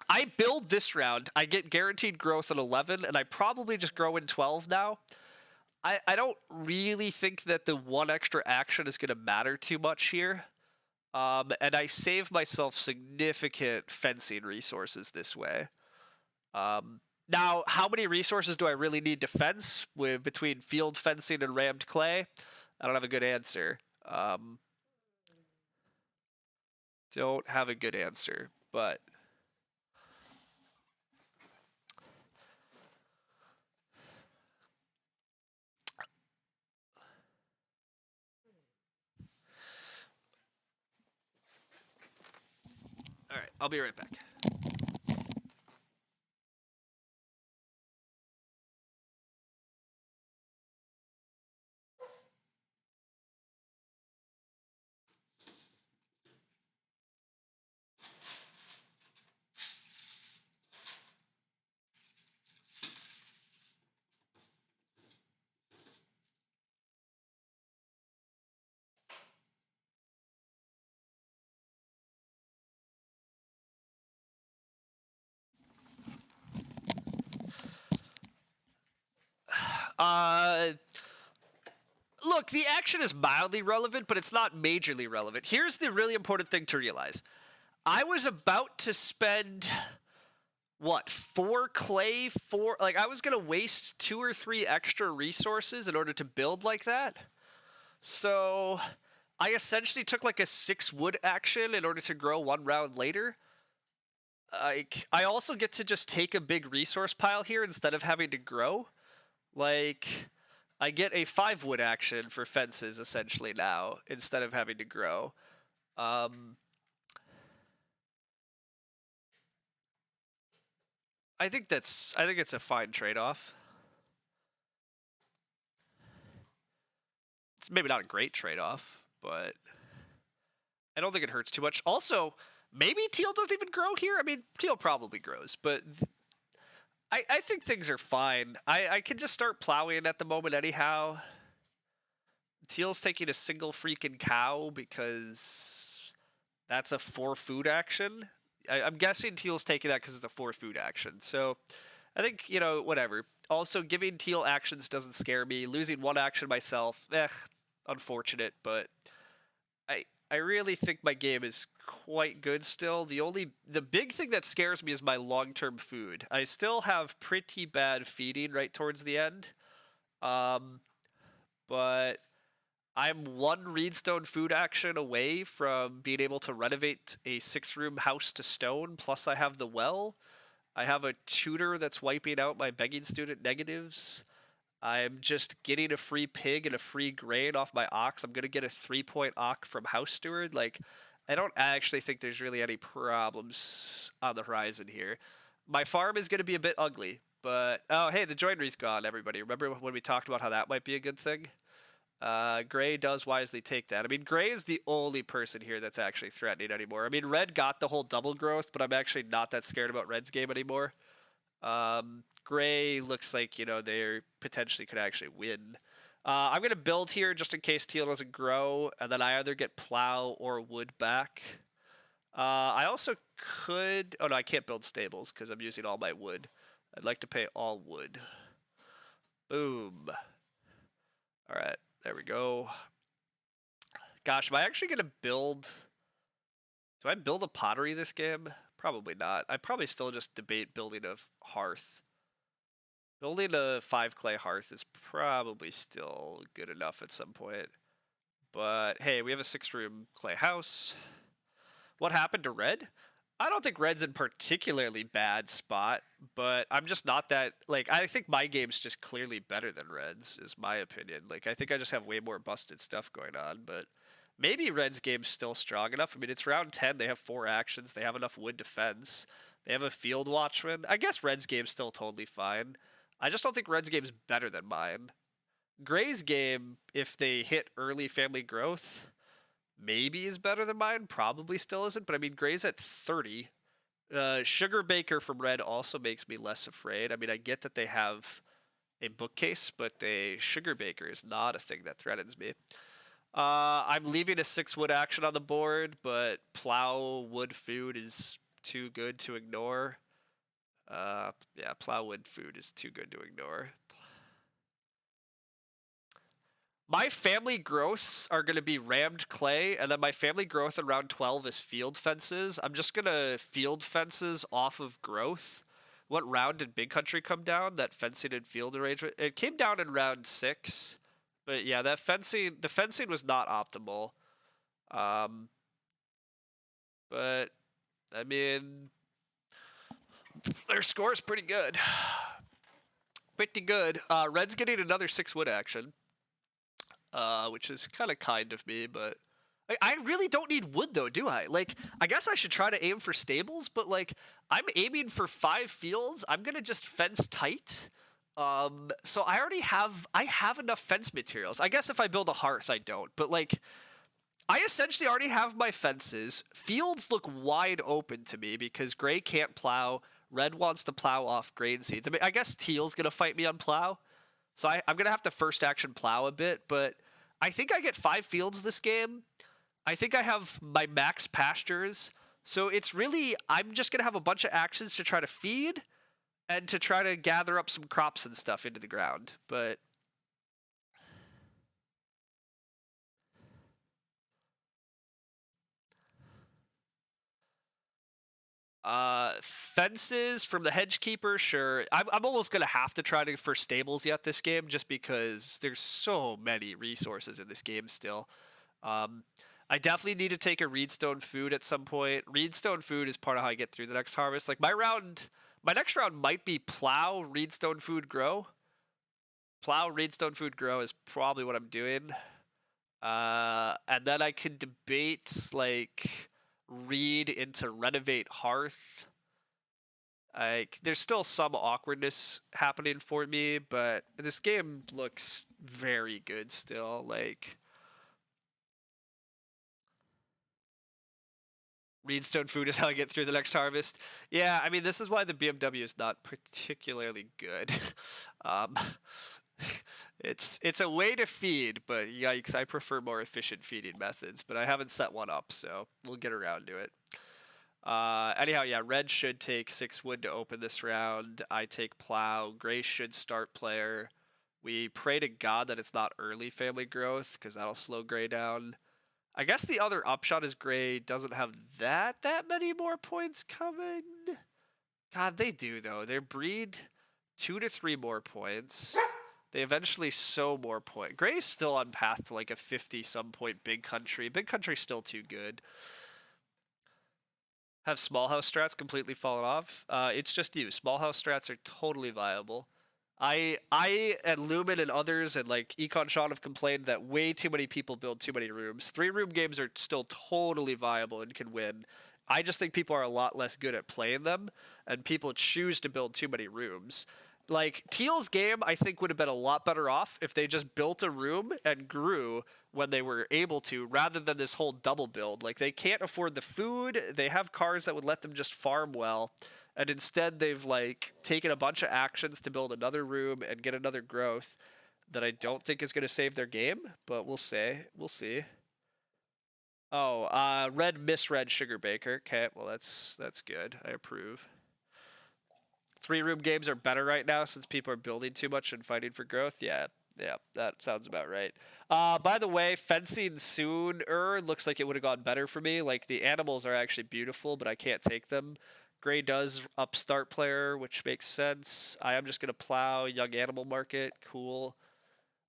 I build this round. I get guaranteed growth at 11, and I probably just grow in 12 now. I don't really think that the 1 extra action is going to matter too much here. And I save myself significant fencing resources this way. Now, how many resources do I really need to fence between field fencing and rammed clay? I don't have a good answer. Don't have a good answer, but... All right, I'll be right back. Look, the action is mildly relevant, but it's not majorly relevant. Here's the really important thing to realize. I was about to spend, what, 4 clay? I was going to waste 2 or 3 extra resources in order to build like that. So I essentially took like a 6 wood action in order to grow 1 round later. I also get to just take a big resource pile here instead of having to grow. Like, I get a 5 wood action for fences essentially now instead of having to grow. Um, I think it's a fine trade-off. It's maybe not a great trade-off, but I don't think it hurts too much. Also, maybe teal doesn't even grow here. I mean, teal probably grows, but I think things are fine. I can just start plowing at the moment anyhow. Teal's taking a single freaking cow because that's a 4 food action. I'm guessing Teal's taking that because it's a 4 food action. So I think, whatever. Also, giving Teal actions doesn't scare me. Losing 1 action myself, unfortunate, but I really think my game is quite good still. The big thing that scares me is my long-term food. I still have pretty bad feeding right towards the end. But I'm 1 Reedstone food action away from being able to renovate a 6-room house to stone, plus I have the well. I have a tutor that's wiping out my begging student negatives. I'm just getting a free pig and a free grain off my ox. I'm going to get a 3-point ox from House Steward. Like, I don't actually think there's really any problems on the horizon here. My farm is going to be a bit ugly, but... Oh, hey, the joinery's gone, everybody. Remember when we talked about how that might be a good thing? Gray does wisely take that. I mean, Gray is the only person here that's actually threatening anymore. I mean, Red got the whole double growth, but I'm actually not that scared about Red's game anymore. Gray looks like, they potentially could actually win. I'm going to build here just in case Teal doesn't grow, and then I either get plow or wood back. I also could... Oh, no, I can't build stables because I'm using all my wood. I'd like to pay all wood. Boom. All right, there we go. Gosh, am I actually going to build... Do I build a pottery this game? Probably not. I probably still just debate building a hearth. Building a 5 clay hearth is probably still good enough at some point. But hey, we have a 6-room clay house. What happened to Red? I don't think Red's in particularly bad spot, but I'm just not that... Like, I think my game's just clearly better than Red's, is my opinion. Like, I think I just have way more busted stuff going on, but... Maybe Red's game's still strong enough. I mean, it's round 10. They have 4 actions. They have enough wood defense. They have a field watchman. I guess Red's game's still totally fine. I just don't think Red's game's better than mine. Gray's game, if they hit early family growth, maybe is better than mine. Probably still isn't, but I mean, Gray's at 30. Sugar Baker from Red also makes me less afraid. I mean, I get that they have a bookcase, but a Sugar Baker is not a thing that threatens me. I'm leaving a 6 wood action on the board, but plow wood food is too good to ignore. Yeah, plow wood food is too good to ignore. My family growths are going to be rammed clay, and then my family growth in round 12 is field fences. I'm just going to field fences off of growth. What round did Big Country come down? That fencing and field arrangement? It came down in round 6. But yeah, the fencing was not optimal. But I mean, their score is pretty good. Pretty good. Red's getting another 6 wood action, which is kind of me, but I really don't need wood though, do I? Like, I guess I should try to aim for stables, but like, I'm aiming for 5 fields. I'm gonna just fence tight. So I have enough fence materials. I guess if I build a hearth, I don't. But, like, I essentially already have my fences. Fields look wide open to me because Gray can't plow. Red wants to plow off grain seeds. I mean, I guess Teal's going to fight me on plow. So I'm going to have to first action plow a bit. But I think I get 5 fields this game. I think I have my max pastures. So it's really, I'm just going to have a bunch of actions to try to feed and to try to gather up some crops and stuff into the ground, but... Fences from the hedgekeeper, sure. I'm almost going to have to try to for stables yet this game, just because there's so many resources in this game still. I definitely need to take a Reedstone food at some point. Reedstone food is part of how I get through the next harvest. Like, my next round might be plow, Reedstone food, grow. Plow, Reedstone food, grow is probably what I'm doing. And then I could debate like read into renovate hearth. Like there's still some awkwardness happening for me, but this game looks very good still. Like Reedstone food is how I get through the next harvest. Yeah, I mean this is why the BMW is not particularly good. um, it's a way to feed, but yikes, I prefer more efficient feeding methods. But I haven't set one up, so we'll get around to it. Anyhow, yeah, red should take 6 wood to open this round. I take plow. Gray should start player. We pray to God that it's not early family growth, because that'll slow gray down. I guess the other upshot is gray doesn't have that many more points coming. God, they do, though. They breed 2 to 3 more points. They eventually sow more points. Gray's still on path to like a 50-some point big country. Big country's still too good. Have small house strats completely fallen off? It's just you. Small house strats are totally viable. I and Lumen and others and like Econ Sean have complained that way too many people build too many rooms. 3-room games are still totally viable and can win. I just think people are a lot less good at playing them, and people choose to build too many rooms. Like Teal's game, I think would have been a lot better off if they just built a room and grew when they were able to, rather than this whole double build. Like they can't afford the food. They have cars that would let them just farm well, and instead they've like taken a bunch of actions to build another room and get another growth that I don't think is going to save their game. But we'll see. Oh, red misread Sugar Baker. Okay, well that's good. I approve. 3-room games are better right now since people are building too much and fighting for growth. Yeah, that sounds about right. By the way, fencing sooner looks like it would have gone better for me. Like the animals are actually beautiful, but I can't take them. Gray does upstart player, which makes sense. I am just gonna plow young animal market. Cool.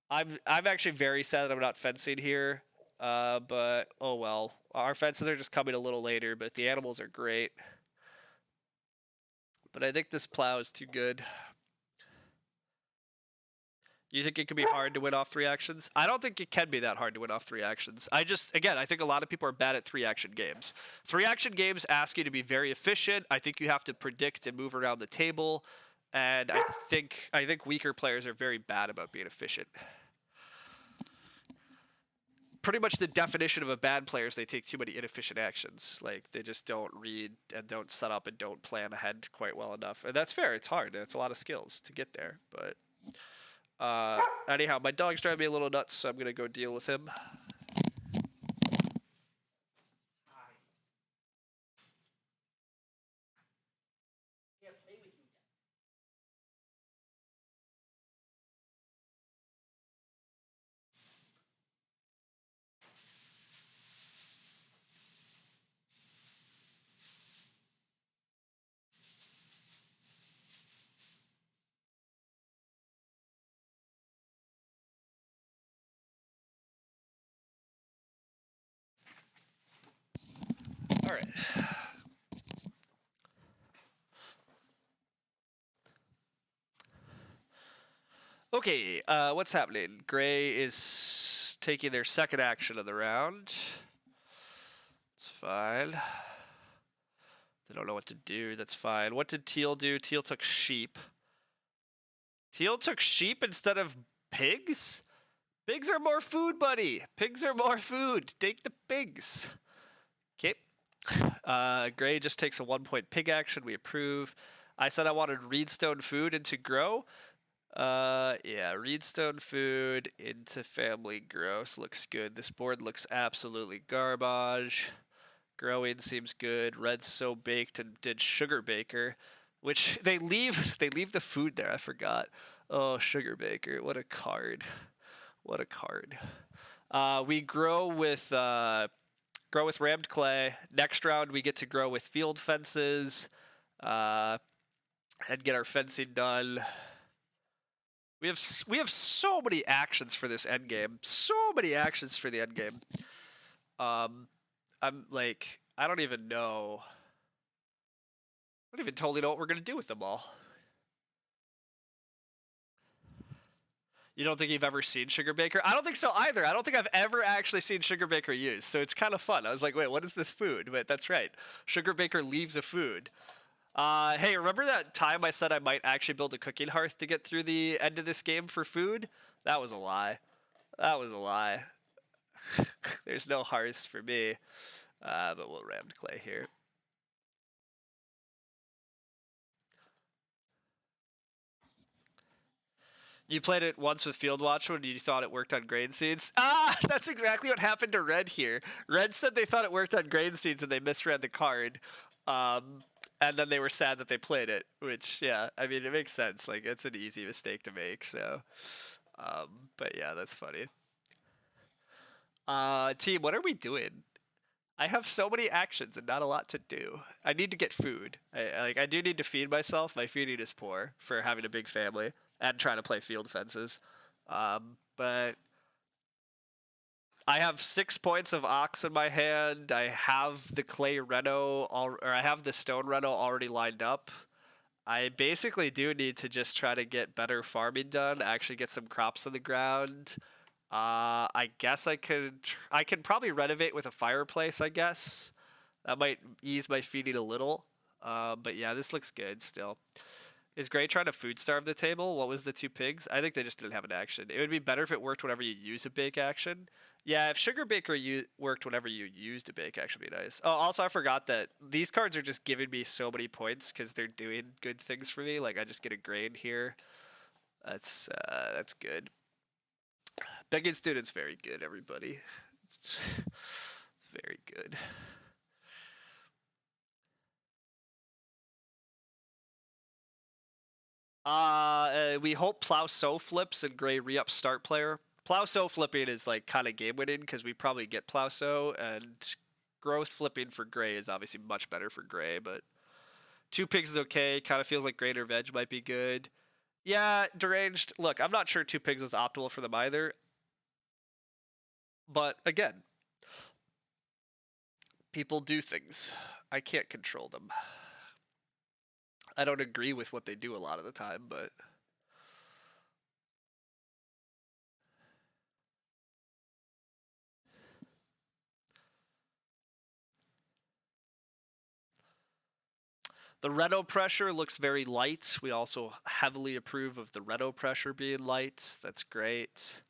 I'm actually very sad that I'm not fencing here. But oh well. Our fences are just coming a little later, but the animals are great. But I think this plow is too good. You think it could be hard to win off 3 actions? I don't think it can be that hard to win off 3 actions. Again, I think a lot of people are bad at 3-action games. 3-action games ask you to be very efficient. I think you have to predict and move around the table. And I think weaker players are very bad about being efficient. Pretty much the definition of a bad player is they take too many inefficient actions. Like they just don't read and don't set up and don't plan ahead quite well enough. And that's fair. It's hard. It's a lot of skills to get there. But anyhow, my dog's driving me a little nuts, so I'm gonna go deal with him. All right. Okay, what's happening? Gray is taking their second action of the round. It's fine. They don't know what to do. That's fine. What did Teal do? Teal took sheep. Teal took sheep instead of pigs? Pigs are more food, buddy. Pigs are more food. Take the pigs. Okay. Gray just takes a 1-point pig action. We approve. I said I wanted Reedstone food into grow. Yeah, Reedstone food into family growth looks good. This board looks absolutely garbage. Growing seems good. Red's so baked and did Sugar Baker, which they leave the food there. I forgot. Oh, Sugar Baker, what a card. What a card. We grow with rammed clay. Next round we get to grow with field fences, and get our fencing done. We have so many actions for this end game. So many actions for the end game. I'm like, I don't even know. I don't even totally know what we're gonna do with them all. You don't think you've ever seen Sugar Baker? I don't think so either. I don't think I've ever actually seen Sugar Baker used. So it's kind of fun. I was like, wait, what is this food? But that's right. Sugar Baker leaves a food. Hey, remember that time I said I might actually build a cooking hearth to get through the end of this game for food? That was a lie. That was a lie. There's no hearths for me. But we'll rammed clay here. You played it once with Field Watch when you thought it worked on grain seeds? Ah, that's exactly what happened to Red here. Red said they thought it worked on grain seeds and they misread the card. And then they were sad that they played it, which, yeah, I mean, it makes sense. Like, it's an easy mistake to make, so. But yeah, that's funny. Team, what are we doing? I have so many actions and not a lot to do. I need to get food. I do need to feed myself. My feeding is poor for having a big family and trying to play field fences. But I have 6 points of ox in my hand. I have the clay reno, or I have the stone reno already lined up. I basically do need to just try to get better farming done, actually get some crops on the ground. I guess I could probably renovate with a fireplace, I guess. That might ease my feeding a little. But yeah, this looks good still. Is Gray trying to food starve the table? What was the 2 pigs? I think they just didn't have an action. It would be better if it worked whenever you use a bake action. Yeah, if Sugar Baker worked whenever you used a bake action would be nice. Oh, also I forgot that these cards are just giving me so many points because they're doing good things for me. Like I just get a grain here. That's good. Begging Student's very good, everybody. It's very good. We hope Plow So flips and Gray re-up start player. Plow So flipping is like kind of game winning because we probably get Plow So, and growth flipping for Gray is obviously much better for Gray, but 2 pigs is okay. Kind of feels like grain or veg might be good. Yeah, deranged. Look, I'm not sure 2 pigs is optimal for them either. But again, people do things. I can't control them. I don't agree with what they do a lot of the time, but the Reno pressure looks very light. We also heavily approve of the Reno pressure being light. That's great.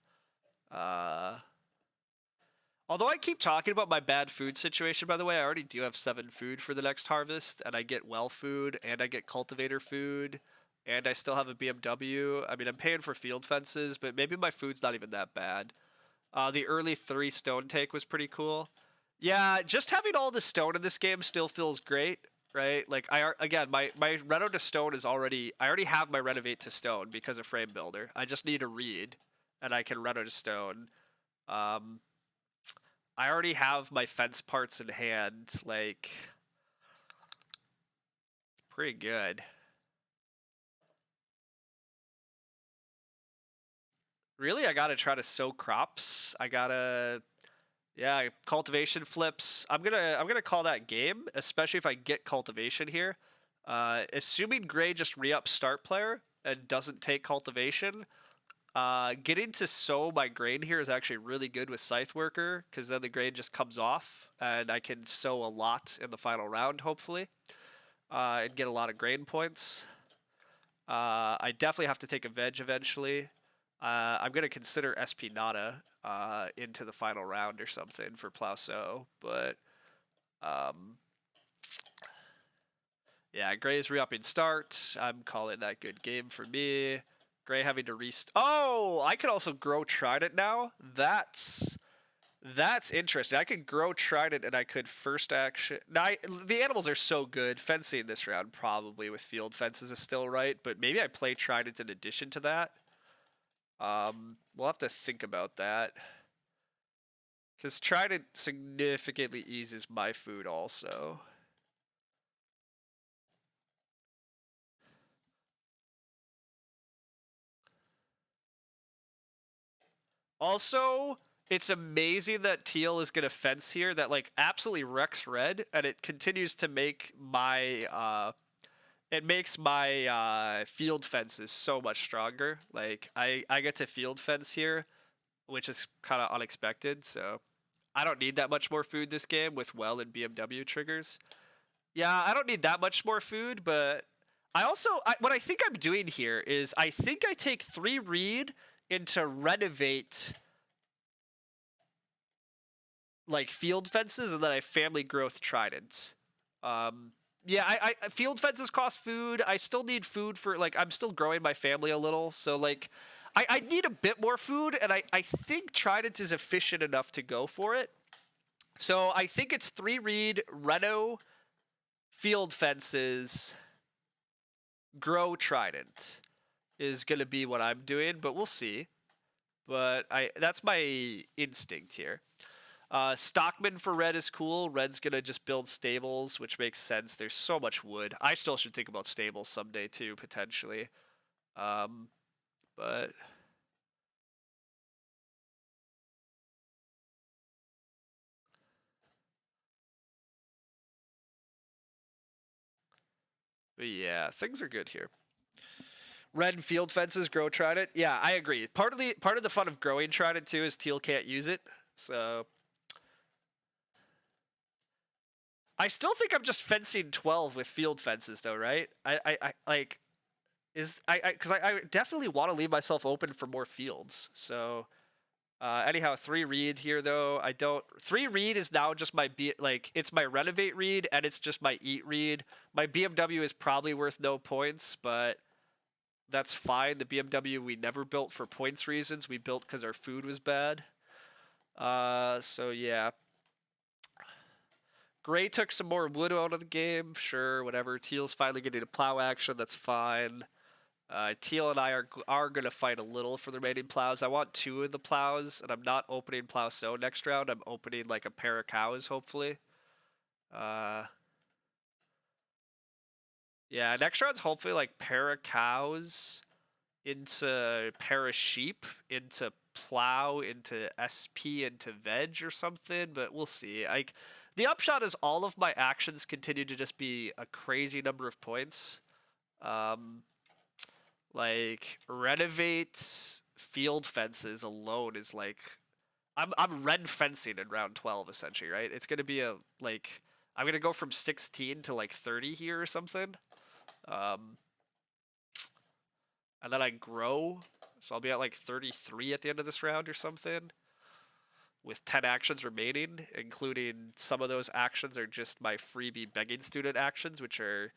Although I keep talking about my bad food situation, by the way, I already do have 7 food for the next harvest, and I get well food, and I get cultivator food, and I still have a BMW. I mean, I'm paying for field fences, but maybe my food's not even that bad. The early 3 stone take was pretty cool. Yeah, just having all the stone in this game still feels great, right? Like, again, my reno to stone is already... I already have my renovate to stone because of frame builder. I just need a read, and I can reno to stone. I already have my fence parts in hand, like, pretty good. Really, I gotta try to sow crops. I gotta, yeah, cultivation flips. I'm gonna call that game, especially if I get cultivation here. Assuming Gray just re-up start player and doesn't take cultivation, getting to sow my grain here is actually really good with Scythe Worker, because then the grain just comes off, and I can sow a lot in the final round, hopefully, and get a lot of grain points. I definitely have to take a veg eventually. I'm going to consider SP Nana into the final round or something for Plow So, but yeah, Gray's re-upping start. I'm calling that good game for me. Gray having to Oh, I could also grow Trident now. That's interesting. I could grow Trident and I could first action. Now, the animals are so good. Fencing this round probably with field fences is still right, but maybe I play Trident in addition to that. We'll have to think about that. Because Trident significantly eases my food also. Also, it's amazing that teal is going to fence here. That, like, absolutely wrecks red, and it continues to make my it makes my field fences so much stronger. Like I get to field fence here, which is kind of unexpected. So I don't need that much more food this game with well and BMW triggers. Yeah, I don't need that much more food, but what I think I'm doing here is I think I take 3 reed into renovate like field fences, and then I family growth tridents. Yeah, I field fences cost food. I still need food for like I'm still growing my family a little, so like I need a bit more food, and I think trident is efficient enough to go for it. So I think it's 3 reed, reno, field fences, grow trident is gonna be what I'm doing, but we'll see. But that's my instinct here. Stockman for red is cool. Red's gonna just build stables, which makes sense. There's so much wood. I still should think about stables someday too, potentially. Um, but but yeah, things are good here. Red field fences grow trident. Yeah, I agree. Part of the fun of growing trident too is teal can't use it. So I still think I'm just fencing 12 with field fences though, right? I like is I because I definitely want to leave myself open for more fields. So anyhow, 3 reed here though. I don't 3 reed is now just my it's my renovate reed and it's just my eat reed. My BMW is probably worth no points, but that's fine. The BMW we never built for points reasons. We built because our food was bad. So yeah. Gray took some more wood out of the game. Sure, whatever. Teal's finally getting a plow action. That's fine. Teal and I are going to fight a little for the remaining plows. I want 2 of the plows, and I'm not opening plow so next round. I'm opening like a pair of cows, hopefully. Yeah, next round's hopefully like pair of cows into pair of sheep into plow into SP into veg or something, but we'll see. Like the upshot is all of my actions continue to just be a crazy number of points. Like renovate field fences alone is like I'm red fencing in round 12 essentially, right? It's gonna be a like I'm gonna go from 16 to like 30 here or something. And then I grow, so I'll be at like 33 at the end of this round or something, with 10 actions remaining, including some of those actions are just my freebie begging student actions, which are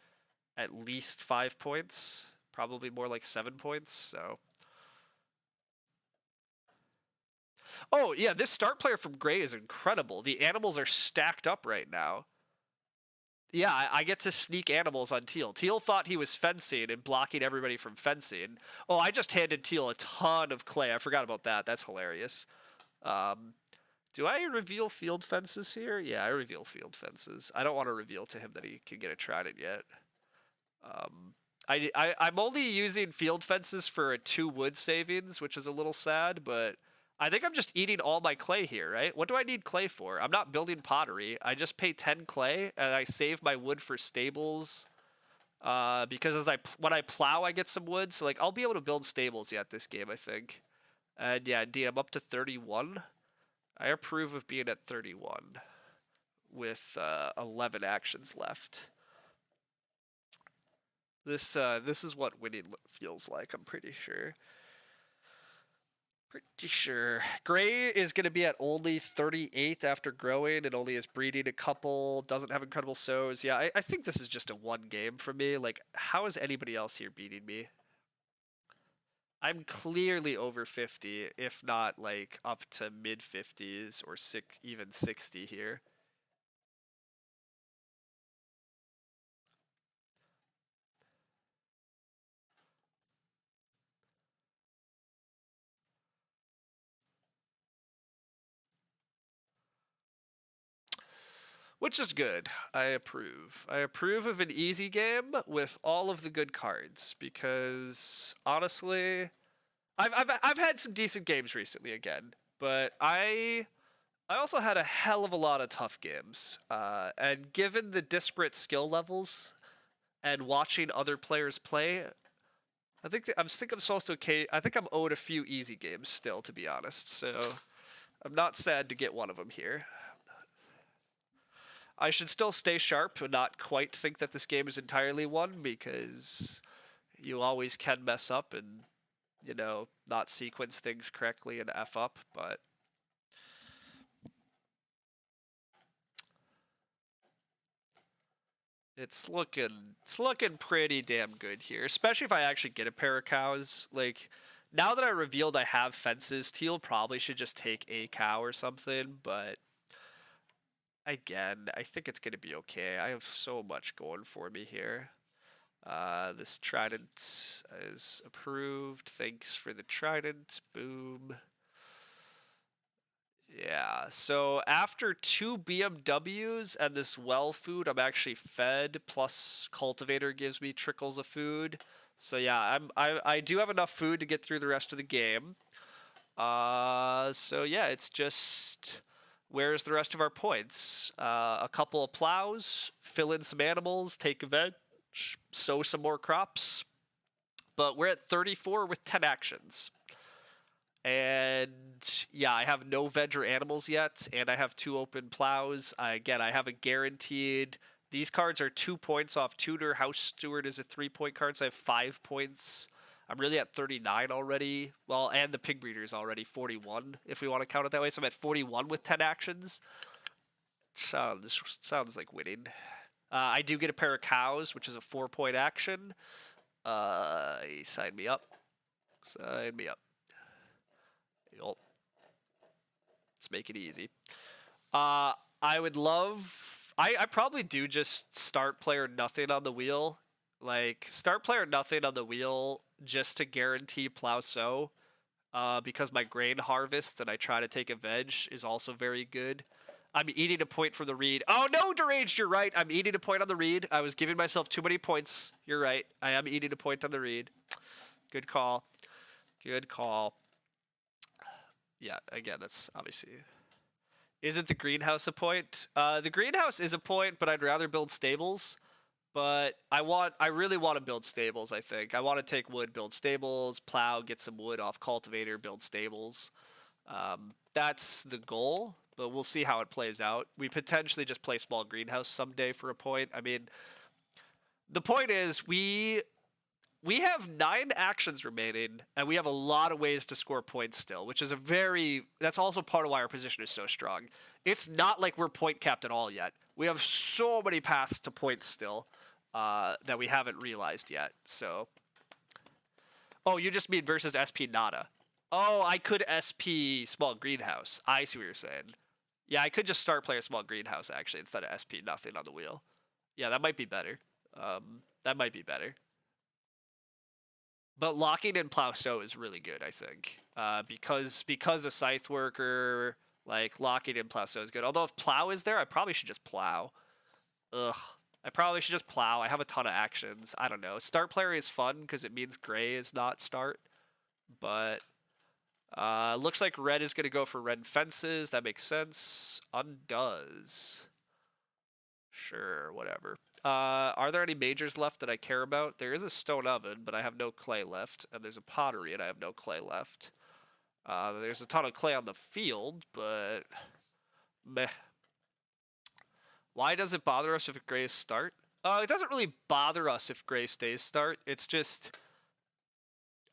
at least 5 points, probably more like 7 points, so. Oh, yeah, this start player from Gray is incredible. The animals are stacked up right now. Yeah, I get to sneak animals on Teal. Teal thought he was fencing and blocking everybody from fencing. Oh, I just handed Teal a ton of clay. I forgot about that. That's hilarious. Do I reveal field fences here? Yeah, I reveal field fences. I don't want to reveal to him that he can get a trident yet. I'm only using field fences for a 2 wood savings, which is a little sad, but I think I'm just eating all my clay here, right? What do I need clay for? I'm not building pottery. I just pay 10 clay, and I save my wood for stables. Because when I plow, I get some wood, so like I'll be able to build stables yet this game, I think. And yeah, indeed, I'm up to 31. I approve of being at 31 with 11 actions left. This is what winning feels like, I'm pretty sure. Pretty sure. Gray is going to be at only 38 after growing and only is breeding a couple, doesn't have incredible sows. Yeah, I think this is just a 1 game for me. Like, how is anybody else here beating me? I'm clearly over 50, if not like up to mid 50s or even 60 here. Which is good. I approve. I approve of an easy game with all of the good cards because honestly, I've had some decent games recently again, but I also had a hell of a lot of tough games. And given the disparate skill levels and watching other players play, I think I'm supposed to. Okay, I think I'm owed a few easy games still, to be honest. So I'm not sad to get one of them here. I should still stay sharp and not quite think that this game is entirely won, because you always can mess up and, not sequence things correctly and F up, but it's looking pretty damn good here, especially if I actually get a pair of cows. Like, now that I revealed I have fences, teal probably should just take a cow or something, but again, I think it's going to be okay. I have so much going for me here. This trident is approved. Thanks for the trident. Boom. Yeah, so after 2 BMWs and this well food, I'm actually fed, plus cultivator gives me trickles of food. So yeah, I do have enough food to get through the rest of the game. So yeah, it's just, where's the rest of our points? A couple of plows, fill in some animals, take a veg, sow some more crops. But we're at 34 with 10 actions. And yeah, I have no veg or animals yet, and I have 2 open plows. Again, I have a guaranteed. These cards are 2 points off tutor. House steward is a 3-point card, so I have 5 points. I'm really at 39 already. Well, and the pig breeder is already 41, if we want to count it that way. So I'm at 41 with 10 actions. Sounds like winning. I do get a pair of cows, which is a 4-point action. Sign me up. Sign me up. Yup. Let's make it easy. I would love. I probably do just start player nothing on the wheel. Like, start player nothing on the wheel just to guarantee plow sow. Because my grain harvest and I try to take a veg is also very good. I'm eating a point for the read. Oh no, Deranged, you're right. I'm eating a point on the read. I was giving myself too many points. You're right. I am eating a point on the read. Good call. Good call. Yeah, again, that's obviously. Isn't the greenhouse a point? The greenhouse is a point, but I'd rather build stables. But I really want to build stables, I think. I want to take wood, build stables, plow, get some wood off cultivator, build stables. That's the goal, but we'll see how it plays out. We potentially just play small greenhouse someday for a point. I mean, the point is we have 9 actions remaining, and we have a lot of ways to score points still, which is that's also part of why our position is so strong. It's not like we're point capped at all yet. We have so many paths to points still that we haven't realized yet. So, oh, you just mean versus SP Nada. Oh, I could SP small greenhouse. I see what you're saying. Yeah, I could just start player small greenhouse actually instead of SP nothing on the wheel. Yeah, that might be better. That might be better. But locking in plow sow is really good, I think, because a scythe worker, like, locking in plow sow is good. Although if plow is there, I probably should just plow. Ugh, I probably should just plow. I have a ton of actions. I don't know. Start player is fun because it means gray is not start, but looks like red is gonna go for red fences. That makes sense. Undoes. Sure, whatever. Are there any majors left that I care about? There is a stone oven, but I have no clay left. And there's a pottery, and I have no clay left. There's a ton of clay on the field, but meh. Why does it bother us if gray start? It doesn't really bother us if gray stays start. It's just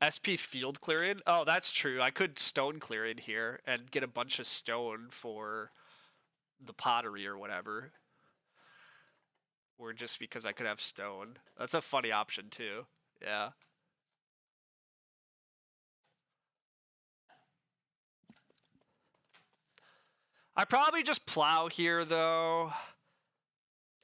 SP field clearing. Oh, that's true. I could stone clear in here and get a bunch of stone for the pottery or whatever. Or just because I could have stone. That's a funny option too. Yeah. I probably just plow here though.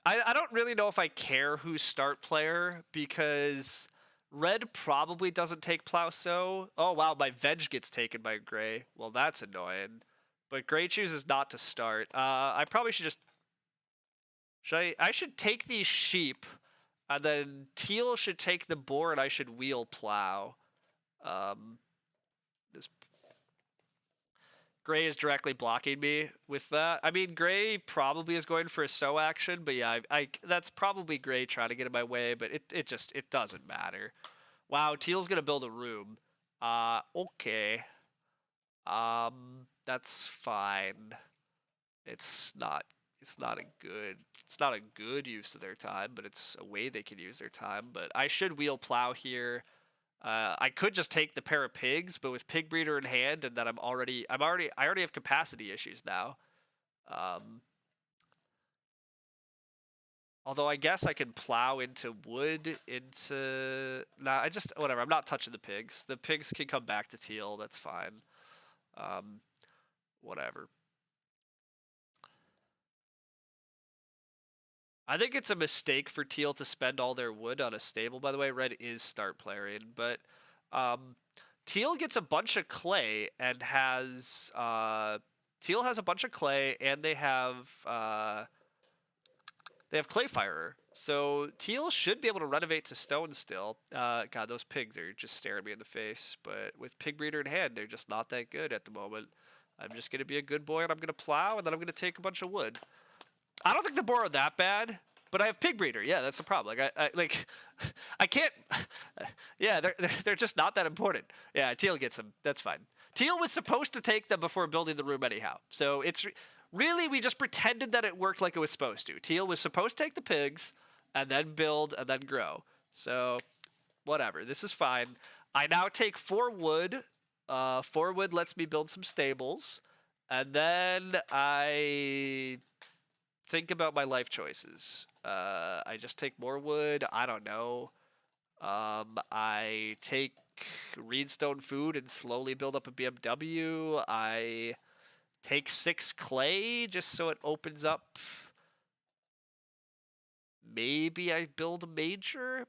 I don't really know if I care who's start player because red probably doesn't take plow sow. Oh wow, my veg gets taken by gray. Well, that's annoying. But gray chooses not to start. I probably should just I should take these sheep, and then teal should take the boar, and I should wheel plow. This Gray is directly blocking me with that. I mean, Gray probably is going for a sow action, but yeah, that's probably Gray trying to get in my way, but it doesn't matter. Wow, Teal's gonna build a room. Okay. That's fine. It's not it's not a good use of their time, but it's a way they can use their time. But I should wheel plow here. I could just take the pair of pigs, but with pig breeder in hand, and that I already have capacity issues now. Although I guess I can plow into wood into nah, whatever. I'm not touching the pigs. The pigs can come back to Teal. That's fine. Whatever. I think it's a mistake for Teal to spend all their wood on a stable, by the way. Red is start playing, but Teal gets a bunch of clay and has Teal has a bunch of clay and they have Clayfirer. So Teal should be able to renovate to stone still. God, those pigs are just staring me in the face. But with pig breeder in hand, they're just not that good at the moment. I'm just gonna be a good boy and I'm gonna plow and then I'm gonna take a bunch of wood. I don't think the boar are that bad, but I have pig breeder. Yeah, that's the problem. Like, I can't. Yeah, they're just not that important. Yeah, Teal gets them. That's fine. Teal was supposed to take them before building the room anyhow. So it's really we just pretended that it worked like it was supposed to. Teal was supposed to take the pigs and then build and then grow. So whatever. This is fine. I now take 4 wood. 4 wood lets me build some stables, and then I think about my life choices. I just take more wood. I don't know. I take reedstone food and slowly build up a BMW. I take 6 clay just so it opens up. Maybe I build a major.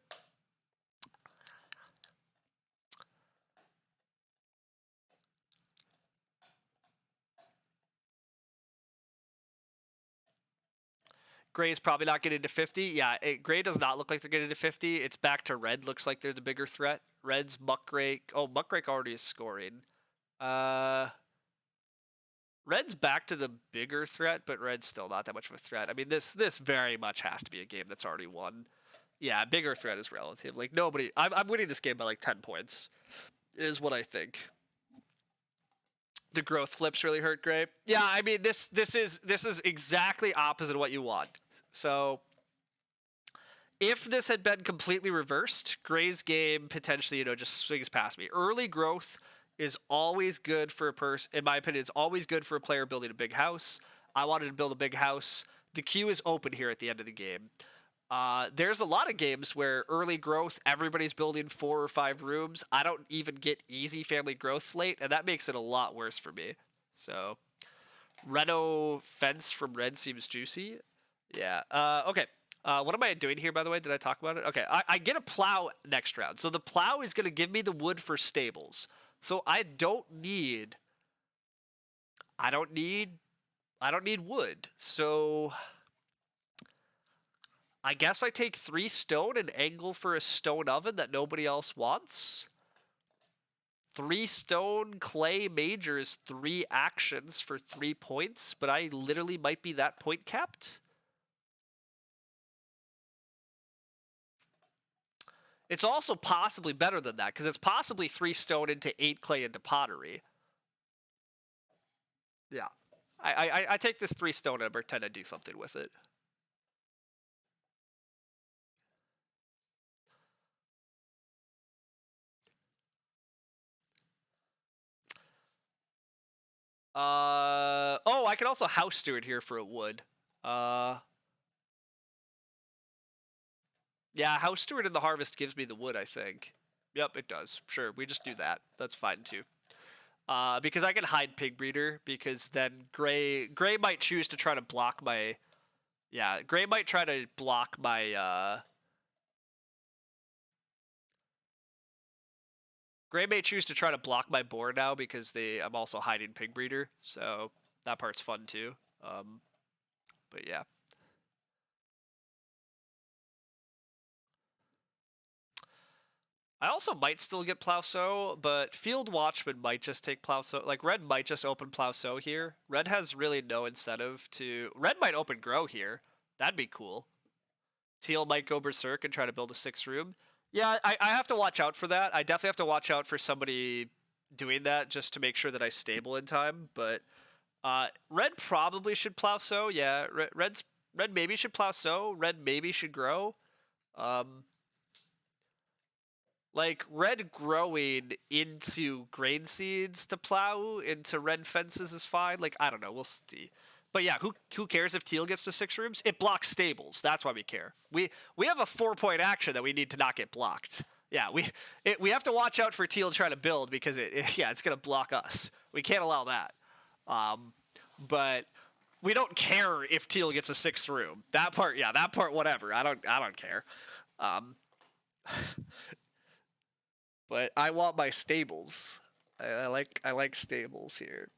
Gray's probably not getting to 50. Yeah, Gray does not look like they're getting to 50. It's back to Red. Looks like they're the bigger threat. Red's Muckrake. Oh, Muckrake already is scoring. Red's back to the bigger threat, but Red's still not that much of a threat. I mean, this very much has to be a game that's already won. Yeah, bigger threat is relative. Like, nobody... I'm winning this game by, like, 10 points, is what I think. The growth flips really hurt Gray. Yeah, I mean, this is exactly opposite of what you want. So if this had been completely reversed, Gray's game potentially, just swings past me. Early growth is always good for a person, in my opinion, it's always good for a player building a big house. I wanted to build a big house. The queue is open here at the end of the game. There's a lot of games where early growth, everybody's building 4 or 5 rooms. I don't even get easy family growth slate, and that makes it a lot worse for me. So, Reno fence from Red seems juicy. Yeah. Okay. What am I doing here, by the way? Did I talk about it? Okay. I get a plow next round. So the plow is going to give me the wood for stables. So I don't need wood. So I guess I take 3 stone and angle for a stone oven that nobody else wants. 3 stone clay major is 3 actions for 3 points, but I literally might be that point capped. It's also possibly better than that, because it's possibly 3 stone into 8 clay into pottery. Yeah. I take this 3 stone and I pretend to do something with it. Oh, I can also house steward here for a wood. Yeah, house steward in the harvest gives me the wood, I think. Yep, it does. Sure, we just do that. That's fine too. Because I can hide pig breeder, because then Gray might choose to try to block my... Yeah, Gray might try to block my... Gray may choose to try to block my board now because I'm also hiding pig breeder, so that part's fun too. But yeah. I also might still get Plow Sow, but Field Watchman might just take Plow Sow. Like, Red might just open Plow Sow here. Red has really no incentive to... Red might open Grow here. That'd be cool. Teal might go Berserk and try to build a 6-room. Yeah, I have to watch out for that. I definitely have to watch out for somebody doing that just to make sure that I stable in time. But Red probably should Plow Sow. Yeah, Red maybe should Plow Sow. Red maybe should Grow. Um, like Red growing into grain seeds to plow into red fences is fine. Like, I don't know, we'll see. But yeah, who cares if Teal gets to 6 rooms? It blocks stables. That's why we care. We have a 4-point action that we need to not get blocked. Yeah, we have to watch out for Teal trying to build because it's gonna block us. We can't allow that. But we don't care if Teal gets a 6th room. That part, yeah, that part, whatever. I don't care. But I want my stables. I like stables here.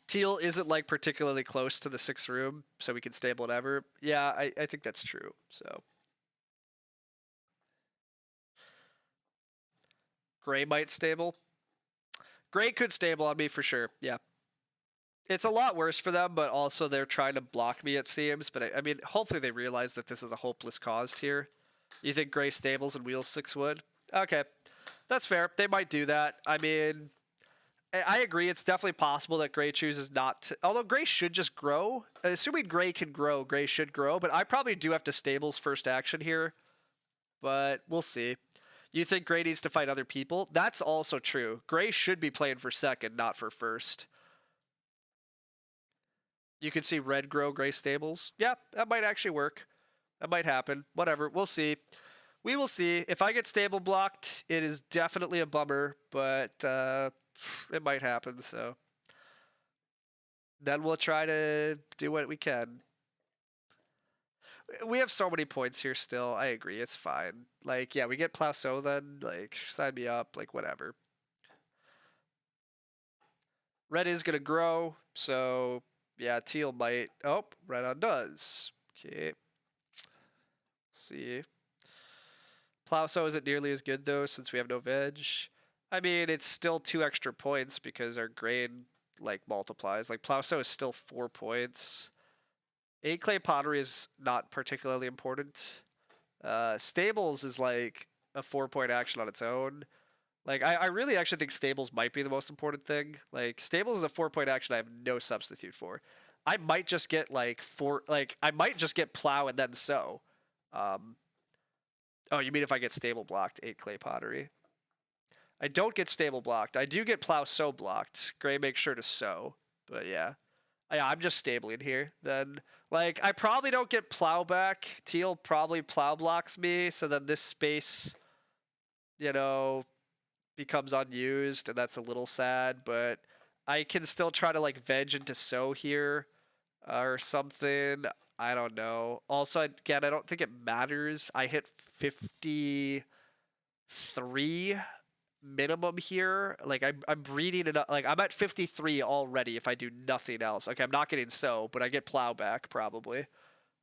Teal isn't like particularly close to the 6th room, so we can stable it ever. Yeah, I think that's true. So Gray might stable. Gray could stable on me for sure. Yeah. It's a lot worse for them, but also they're trying to block me, it seems. But I mean, hopefully they realize that this is a hopeless cause here. You think Gray stables and wheels 6 wood? Okay, that's fair. They might do that. I mean, I agree. It's definitely possible that Gray chooses not to. Although Gray should just grow. Assuming Gray can grow, Gray should grow. But I probably do have to stables first action here. But we'll see. You think Gray needs to fight other people? That's also true. Gray should be playing for second, not for first. You can see Red grow Gray stables. Yeah, that might actually work. That might happen. Whatever. We'll see. We will see. If I get stable blocked, it is definitely a bummer, but it might happen, so. Then we'll try to do what we can. We have so many points here still. I agree. It's fine. Like, yeah, we get Plasso then. Like, sign me up. Like, whatever. Red is going to grow, so yeah, Teal might. Oh, Red on does. Okay. See. Plowso isn't nearly as good though since we have no veg. I mean, it's still 2 extra points because our grain like multiplies. Like Plowso is still 4 points. 8 clay pottery is not particularly important. Stables is like a 4-point action on its own. Like I really actually think stables might be the most important thing. Like stables is a 4-point action I have no substitute for. I might just get like I might just get plow and then sow. Oh, you mean if I get stable blocked, 8 clay pottery? I don't get stable blocked. I do get plow sow blocked. Gray makes sure to sow. But yeah. Yeah, I'm just stabling here. Then, like, I probably don't get plow back. Teal probably plow blocks me. So then this space, you know, becomes unused. And that's a little sad. But I can still try to, like, veg into sow here or something. I don't know. Also, again, I don't think it matters. I hit 53 minimum here. Like, I'm breeding it up. Like, I'm at 53 already if I do nothing else. Okay, I'm not getting sow, but I get plow back, probably.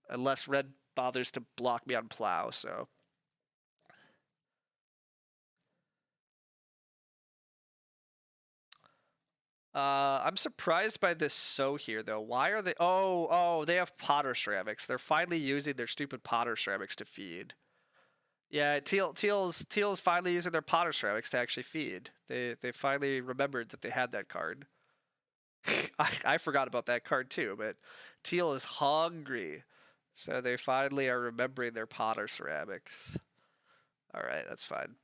Unless red bothers to block me on plow, so. I'm surprised by this sow here, though. Why are they... Oh, they have potter ceramics. They're finally using their stupid potter ceramics to feed. Yeah, Teal's finally using their potter ceramics to actually feed. They finally remembered that they had that card. I forgot about that card too, but Teal is hungry. So they finally are remembering their potter ceramics. Alright, that's fine.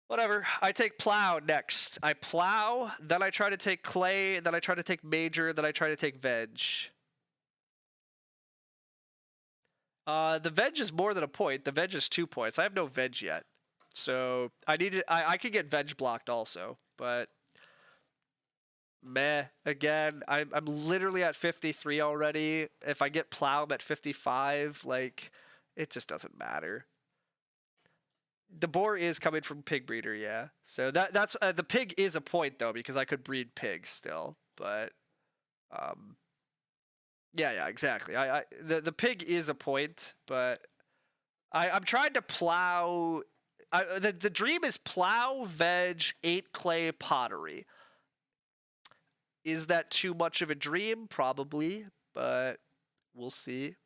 Whatever. I take plow next. I plow, then I try to take clay, then I try to take major, then I try to take veg. The veg is more than a point. The veg is 2 points. I have no veg yet. So I need to, I could get veg blocked also, but meh. Again, I'm literally at 53 already. If I get plow, I'm at 55. Like, it just doesn't matter. The boar is coming from pig breeder, yeah. So that's the pig is a point though because I could breed pigs still, but yeah, exactly. The pig is a point, but I'm trying to plow. The dream is plow, veg, 8 clay, pottery. Is that too much of a dream? Probably, but we'll see.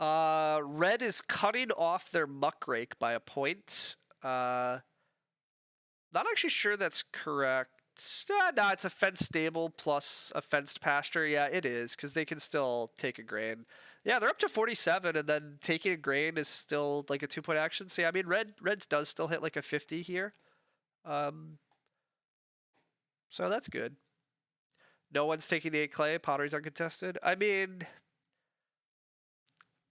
Red is cutting off their muck rake by a point. Not actually sure that's correct. No, it's a fenced stable plus a fenced pasture. Yeah, it is, because they can still take a grain. Yeah, they're up to 47, and then taking a grain is still like a 2-point action. So yeah, I mean, Reds does still hit like a 50 here. Um, so that's good. No one's taking the 8 clay. Pottery's uncontested. I mean,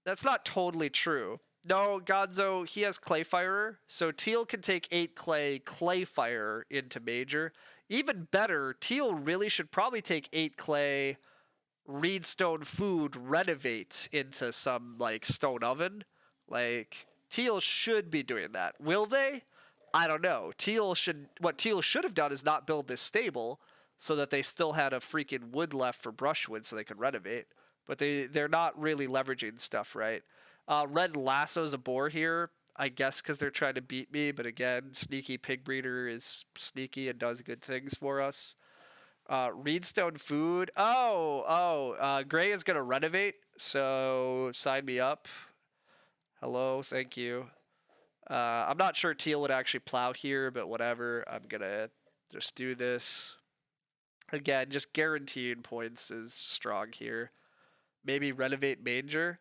that's not totally true. No, Gonzo, he has Clayfire, so Teal can take 8 clay, Clayfire into Major. Even better, Teal really should probably take 8 clay, Reedstone Food, Renovate into some, like, Stone Oven. Like, Teal should be doing that. Will they? I don't know. What Teal should have done is not build this stable so that they still had a freaking wood left for brushwood so they could renovate. But they're not really leveraging stuff right. Red lassos a boar here, I guess because they're trying to beat me. But again, sneaky pig breeder is sneaky and does good things for us. Reedstone food. Gray is gonna renovate, so sign me up. Hello, thank you. I'm not sure Teal would actually plow here, but whatever. I'm gonna just do this. Again, just guaranteed points is strong here. Maybe renovate Manger.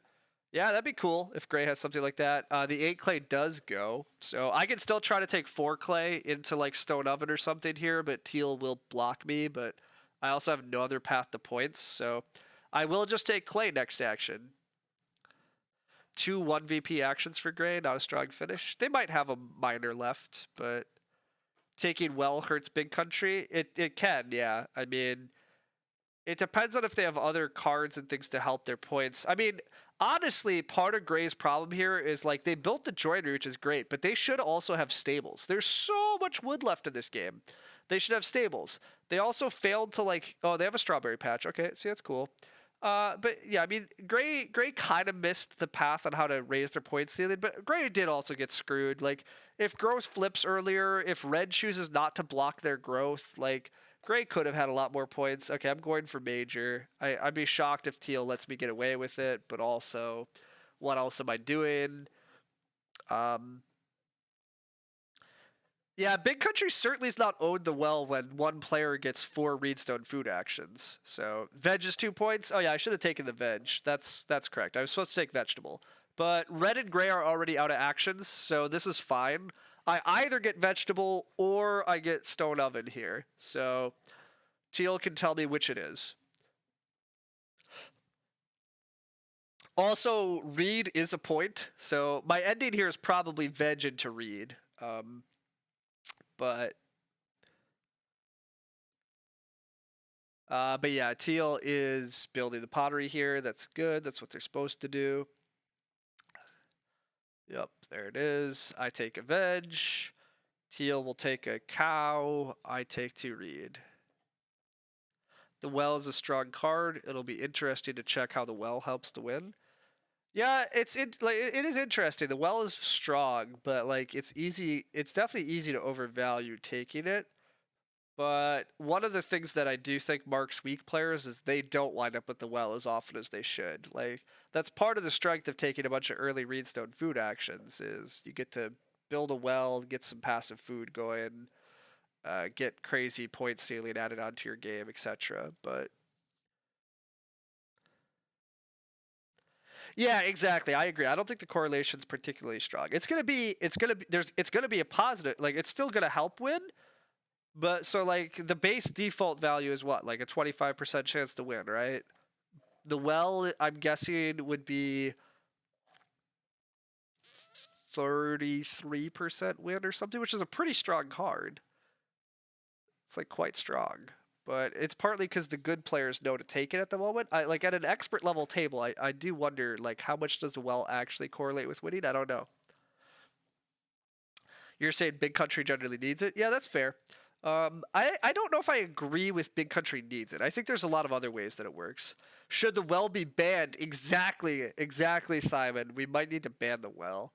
Yeah, that'd be cool if Gray has something like that. The 8 clay does go, so I can still try to take 4 clay into like Stone Oven or something here, but Teal will block me, but I also have no other path to points, so I will just take clay next action. 2 1 VP actions for Gray, not a strong finish. They might have a miner left, but taking well hurts Big Country. It can, yeah. I mean, it depends on if they have other cards and things to help their points. I mean, honestly, part of Gray's problem here is like they built the joinery, which is great, but they should also have stables. There's so much wood left in this game. They should have stables. They also failed to like. Oh, they have a strawberry patch. Okay, see, that's cool. But yeah, I mean, Gray kind of missed the path on how to raise their point ceiling, but Gray did also get screwed. Like, if growth flips earlier, if Red chooses not to block their growth, like, Gray could have had a lot more points. Okay, I'm going for Major. I'd be shocked if Teal lets me get away with it, but also, what else am I doing? Yeah, Big Country certainly is not owed the well when one player gets 4 Reedstone food actions. So veg is 2 points. Oh yeah, I should have taken the veg. That's correct. I was supposed to take vegetable. But red and gray are already out of actions, so this is fine. I either get vegetable or I get stone oven here. So Teal can tell me which it is. Also, reed is a point, so my ending here is probably veg into reed. But yeah, Teal is building the pottery here. That's good. That's what they're supposed to do. Yep, there it is. I take a veg. Teal will take a cow. I take 2 reed. The well is a strong card. It'll be interesting to check how the well helps to win. Yeah, it is interesting. The well is strong, but like it's easy. It's definitely easy to overvalue taking it. But one of the things that I do think marks weak players is they don't wind up with the well as often as they should. Like, that's part of the strength of taking a bunch of early Reedstone food actions is you get to build a well, get some passive food going, get crazy point stealing added onto your game, etc. But yeah, exactly. I agree. I don't think the correlation's particularly strong. It's gonna be a positive. Like, it's still gonna help win. But so like the base default value is what? Like a 25% chance to win, right? The well, I'm guessing, would be 33% win or something, which is a pretty strong card. It's like quite strong. But it's partly because the good players know to take it at the moment. I like at an expert level table, I do wonder like how much does the well actually correlate with winning? I don't know. You're saying Big Country generally needs it? Yeah, that's fair. I don't know if I agree with Big Country needs it. I think there's a lot of other ways that it works. Should the well be banned? Exactly, Simon. We might need to ban the well.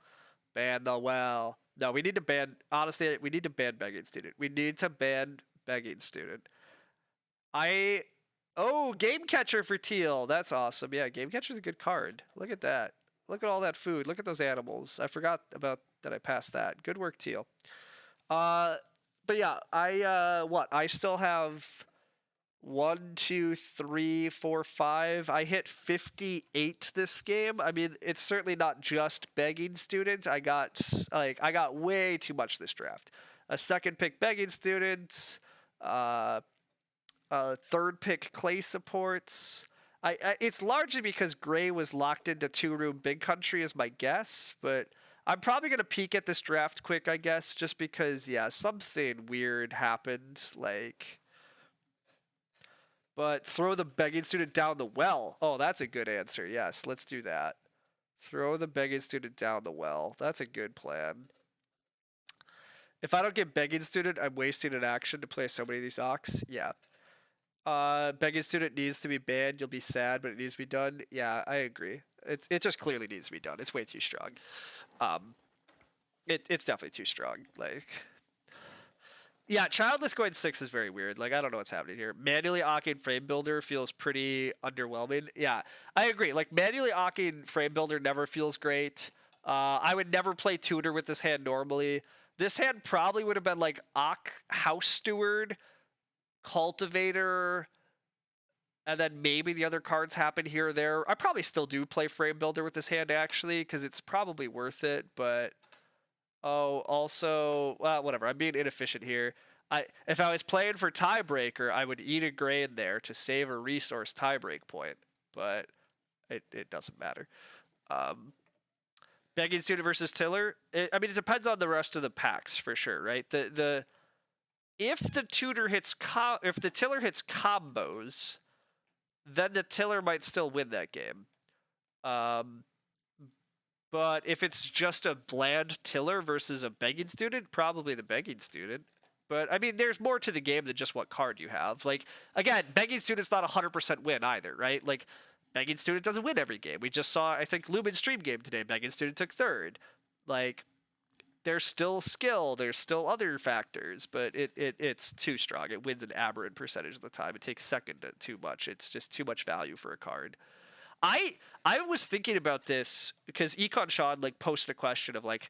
Ban the well. No, we need to ban. Honestly, we need to ban begging student. We need to ban begging student. I. Oh, game catcher for teal. That's awesome. Yeah, game catcher's a good card. Look at that. Look at all that food. Look at those animals. I forgot about that. I passed that. Good work, teal. Uh, but yeah, I still have one, two, three, four, five. I hit 58 this game. I mean, it's certainly not just begging student. I got way too much this draft. A second pick begging students, third pick clay supports. It's largely because Gray was locked into 2-room big country is my guess, but I'm probably gonna peek at this draft quick, I guess, just because yeah, something weird happened, like. But throw the begging student down the well. Oh, that's a good answer. Yes, let's do that. Throw the begging student down the well. That's a good plan. If I don't get begging student, I'm wasting an action to play so many of these ox. Yeah. Begging student needs to be banned. You'll be sad, but it needs to be done. Yeah, I agree. It just clearly needs to be done. It's way too strong. It's definitely too strong. Like, yeah, childless going 6 is very weird. Like, I don't know what's happening here. Manually ocking frame builder feels pretty underwhelming. Yeah, I agree. Like, manually ocking frame builder never feels great. I would never play tutor with this hand normally. This hand probably would have been like Ock House Steward, Cultivator, and then maybe the other cards happen here or there. I probably still do play frame builder with this hand actually, because it's probably worth it, but. Oh, also, well, whatever. I'm being inefficient here. If I was playing for tiebreaker, I would eat a grain there to save a resource tiebreak point, but it doesn't matter. Begging student versus Tiller. I mean, it depends on the rest of the packs for sure, right? If the tutor hits if the Tiller hits combos, then the Tiller might still win that game. But if it's just a bland tiller versus a begging student, probably the begging student. But I mean, there's more to the game than just what card you have. Like, again, begging student's not 100% win either, right? Like, begging student doesn't win every game. We just saw, I think, Lumen stream game today. Begging student took third. Like, there's still skill. There's still other factors, but it's too strong. It wins an aberrant percentage of the time. It takes second to too much. It's just too much value for a card. I was thinking about this because Econ Sean like posted a question of like,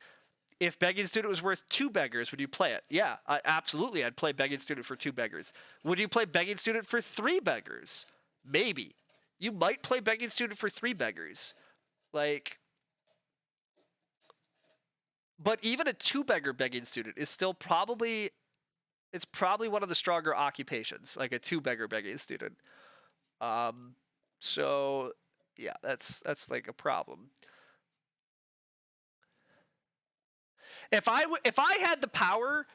if begging student was worth 2 beggars, would you play it? Yeah, absolutely. I'd play begging student for 2 beggars. Would you play begging student for 3 beggars? Maybe. You might play begging student for 3 beggars. Like, but even a 2 beggar begging student is still probably, it's probably one of the stronger occupations, like a 2 beggar begging student. So yeah, that's like a problem. If I had the power,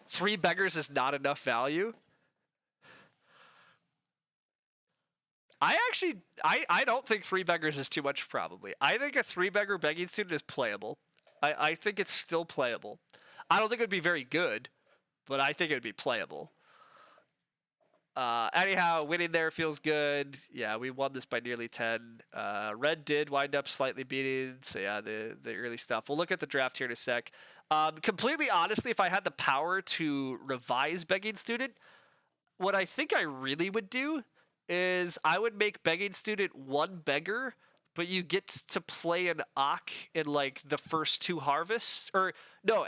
3 beggars is not enough value. I don't think 3 beggars is too much. Probably, I think a 3 beggar begging student is playable. I think it's still playable. I don't think it would be very good, but I think it would be playable. Anyhow, winning there feels good. Yeah, we won this by nearly 10. Red did wind up slightly beating, so yeah, the early stuff. We'll look at the draft here in a sec. Completely honestly, if I had the power to revise Begging Student, what I think I really would do is I would make Begging Student 1 beggar, but you get to play an Ock in like the first 2 harvests. Or no,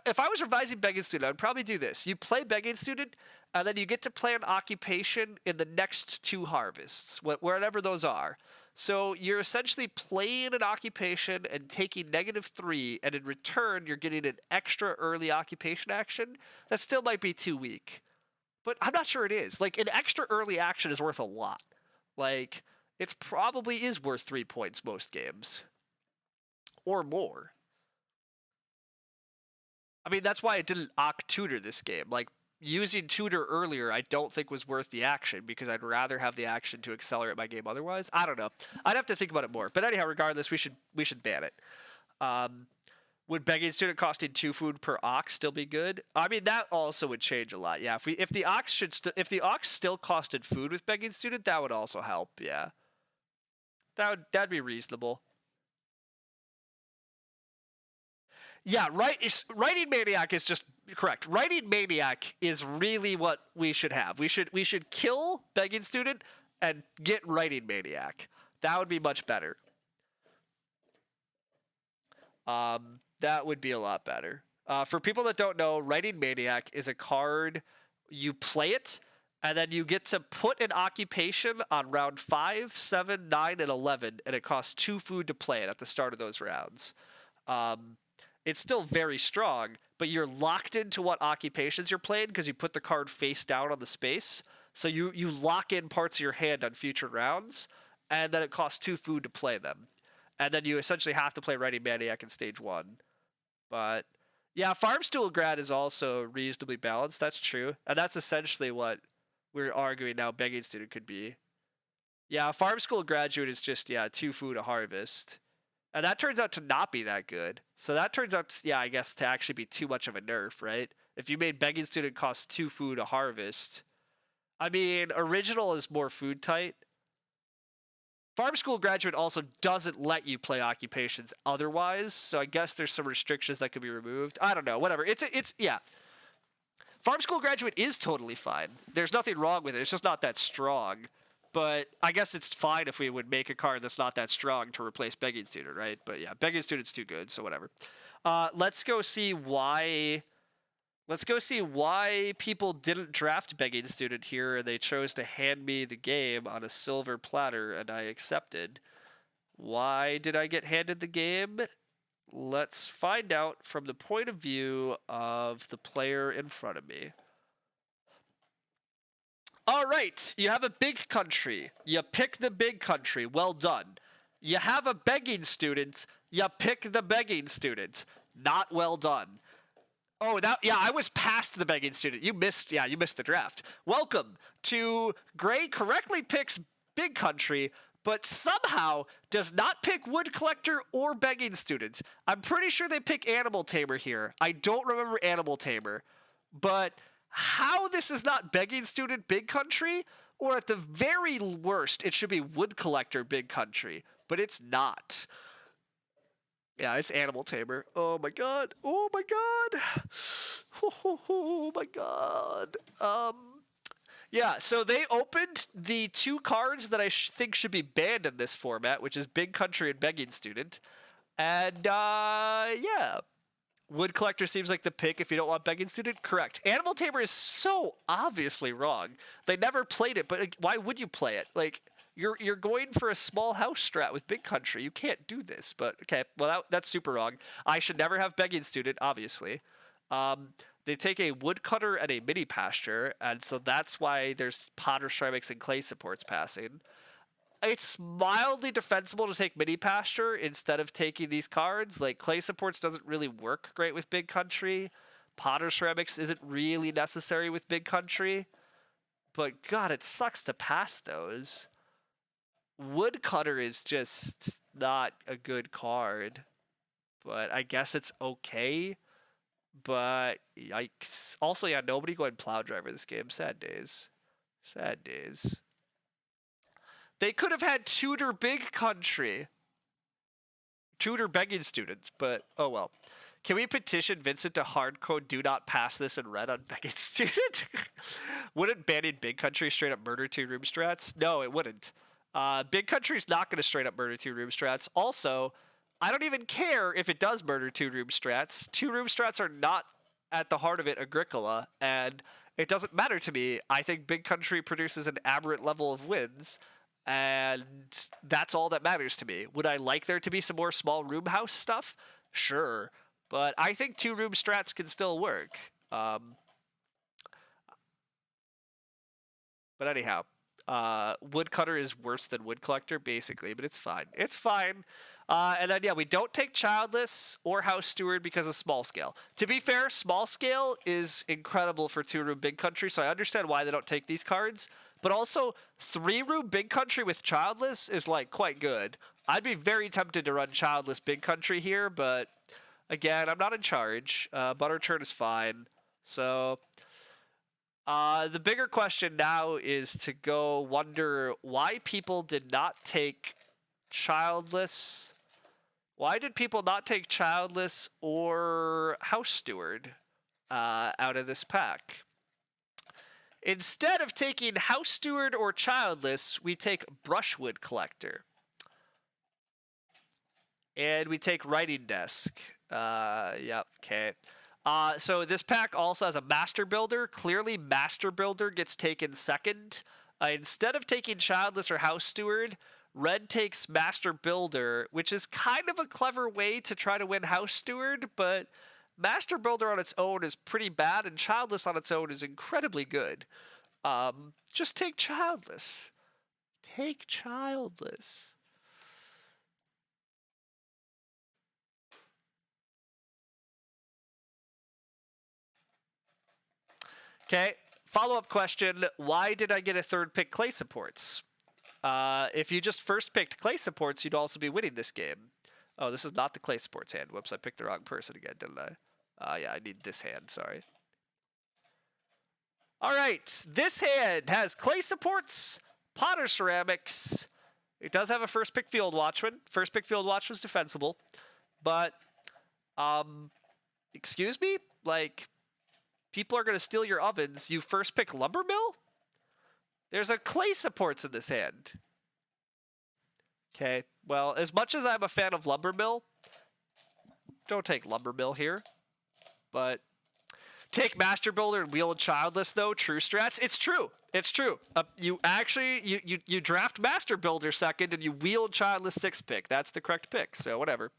if I was revising Begging Student, I'd probably do this. You play Begging Student, and then you get to play an occupation in the next 2 harvests, wherever those are. So you're essentially playing an occupation and taking -3, and in return, you're getting an extra early occupation action. That still might be too weak. But I'm not sure it is. Like, an extra early action is worth a lot. Like, it probably is worth 3 points most games. Or more. I mean, that's why I didn't Ock Tutor this game. Like, using tutor earlier I don't think was worth the action because I'd rather have the action to accelerate my game otherwise. I don't know. I'd have to think about it more. But anyhow, regardless, we should ban it. Would begging student costing 2 food per ox still be good? I mean, that also would change a lot. Yeah, if the ox if the ox still costed food with begging student, that would also help. Yeah, that'd be reasonable. Yeah, writing maniac is just correct. Writing maniac is really what we should have. We should kill begging student and get writing maniac. That would be much better. That would be a lot better. For people that don't know, writing maniac is a card. You play it, and then you get to put an occupation on round 5, 7, 9, and 11, and it costs 2 food to play it at the start of those rounds. It's still very strong, but you're locked into what occupations you're playing because you put the card face down on the space. So you lock in parts of your hand on future rounds, and then it costs 2 food to play them. And then you essentially have to play Writing Maniac in stage 1. But yeah, Farmstool Grad is also reasonably balanced. That's true. And that's essentially what we're arguing now Begging Student could be. Yeah, Farm School Graduate is just, 2 food a harvest. And that turns out to not be that good. So that turns out, I guess, to actually be too much of a nerf, right? If you made Begging Student cost 2 food a harvest. I mean, Original is more food tight. Farm School Graduate also doesn't let you play occupations otherwise, so I guess there's some restrictions that could be removed. I don't know, whatever. It's Farm School Graduate is totally fine. There's nothing wrong with it. It's just not that strong. But I guess it's fine if we would make a card that's not that strong to replace Begging Student, right? But yeah, Begging Student's too good, so whatever. Let's go see why people didn't draft Begging Student here and they chose to hand me the game on a silver platter and I accepted. Why did I get handed the game? Let's find out from the point of view of the player in front of me. All right, you have a big country. You pick the big country. Well done. You have a begging student. You pick the begging student. Not well done. Oh, I was past the begging student. You missed the draft. Welcome to Gray correctly picks big country, but somehow does not pick wood collector or begging students. I'm pretty sure they pick animal tamer here. I don't remember animal tamer, but how this is not begging student big country, or at the very worst, it should be wood collector big country, but it's not. Yeah, it's animal tamer. Oh my god. Oh my god. Oh my god. Yeah, so they opened the 2 cards that I think should be banned in this format, which is Big Country and Begging Student. And, yeah. Wood Collector seems like the pick if you don't want Begging Student. Correct. Animal Tamer is so obviously wrong. They never played it, but why would you play it? Like, you're going for a small house strat with Big Country. You can't do this, but okay. Well, that's super wrong. I should never have Begging Student, obviously. They take a woodcutter and a mini pasture, and so that's why there's Potter Ceramics and Clay Supports passing. It's mildly defensible to take mini pasture instead of taking these cards. Like, Clay Supports doesn't really work great with Big Country. Potter Ceramics isn't really necessary with Big Country. But god, it sucks to pass those. Woodcutter is just not a good card. But I guess it's okay. But yikes. Also, yeah, nobody going Plow Driver this game. Sad days. Sad days. They could have had Tutor Big Country. Tutor Begging Students, but oh well. Can we petition Vincent to hardcode do not pass this in red on Begging Student? Wouldn't banning Big Country straight up murder 2 room strats? No, it wouldn't. Big Country's not going to straight up murder 2 room strats. Also, I don't even care if it does murder 2 room strats. 2 room strats are not at the heart of it Agricola, and it doesn't matter to me. I think Big Country produces an aberrant level of wins. And that's all that matters to me. Would I like there to be some more small room house stuff? Sure. But I think 2 room strats can still work. But anyhow, Woodcutter is worse than Wood Collector, basically, but it's fine. It's fine. And then, yeah, we don't take Childless or House Steward because of Small Scale. To be fair, Small Scale is incredible for 2 room Big Country, so I understand why they don't take these cards. But also, 3 room Big Country with Childless is, like, quite good. I'd be very tempted to run Childless Big Country here, but Again, I'm not in charge. Butter churn is fine. So the bigger question now is to go wonder why people did not take childless. Why did people not take childless or house steward out of this pack? Instead of taking house steward or childless, we take brushwood collector. And we take writing desk. Yep, okay. So this pack also has a master builder. Clearly, master builder gets taken second. Instead of taking childless or house steward, red takes master builder, which is kind of a clever way to try to win house steward, but master builder on its own is pretty bad, and childless on its own is incredibly good. Just take childless. Take childless. Okay, follow-up question. Why did I get a third pick clay supports? If you just first picked clay supports, you'd also be winning this game. Oh, this is not the clay supports hand. Whoops, I picked the wrong person again, didn't I? Yeah, I need this hand, sorry. All right, this hand has clay supports, Potter ceramics. It does have a first pick field watchman. First pick field watch was defensible, but, excuse me? Like, people are going to steal your ovens. You first pick lumber mill? There's a clay supports in this hand. Okay, well, as much as I'm a fan of lumber mill, don't take lumber mill here. But take master builder and wield childless though. True strats. It's true. It's true. You actually you draft master builder second and you wield childless 6th pick. That's the correct pick. So whatever.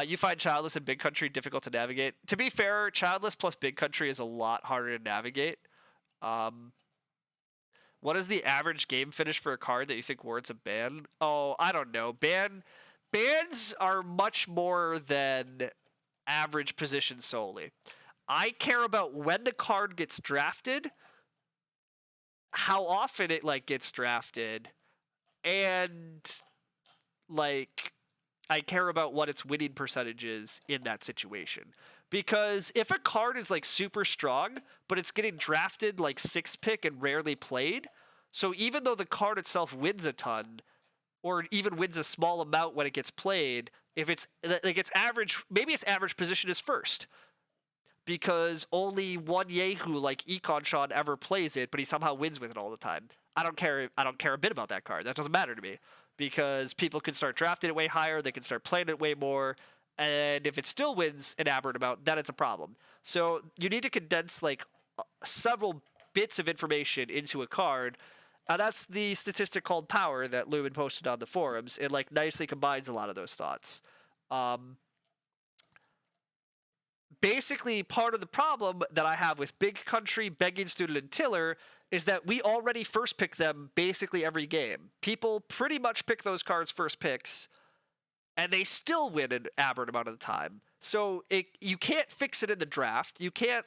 You find childless in big country difficult to navigate. To be fair, childless plus big country is a lot harder to navigate. What is the average game finish for a card that you think warrants a ban? Oh, I don't know. Bans are much more than average position solely. I care about when the card gets drafted, how often it gets drafted, and I care about what its winning percentage is in that situation. Because if a card is super strong, but it's getting drafted 6th pick and rarely played, so even though the card itself wins a ton, or even wins a small amount when it gets played, if it's its average, maybe its average position is first, because only one Yahoo like Econ Sean ever plays it, but he somehow wins with it all the time. I don't care a bit about that card. That doesn't matter to me, because people can start drafting it way higher, they can start playing it way more, and if it still wins an aberrant amount, then it's a problem. So you need to condense several bits of information into a card, and that's the statistic called power that Lumen posted on the forums. It nicely combines a lot of those thoughts. Basically, part of the problem that I have with Big Country, Begging Student, and Tiller is that we already first pick them basically every game. People pretty much pick those cards first picks, and they still win an aberrant amount of the time. So you can't fix it in the draft. You can't,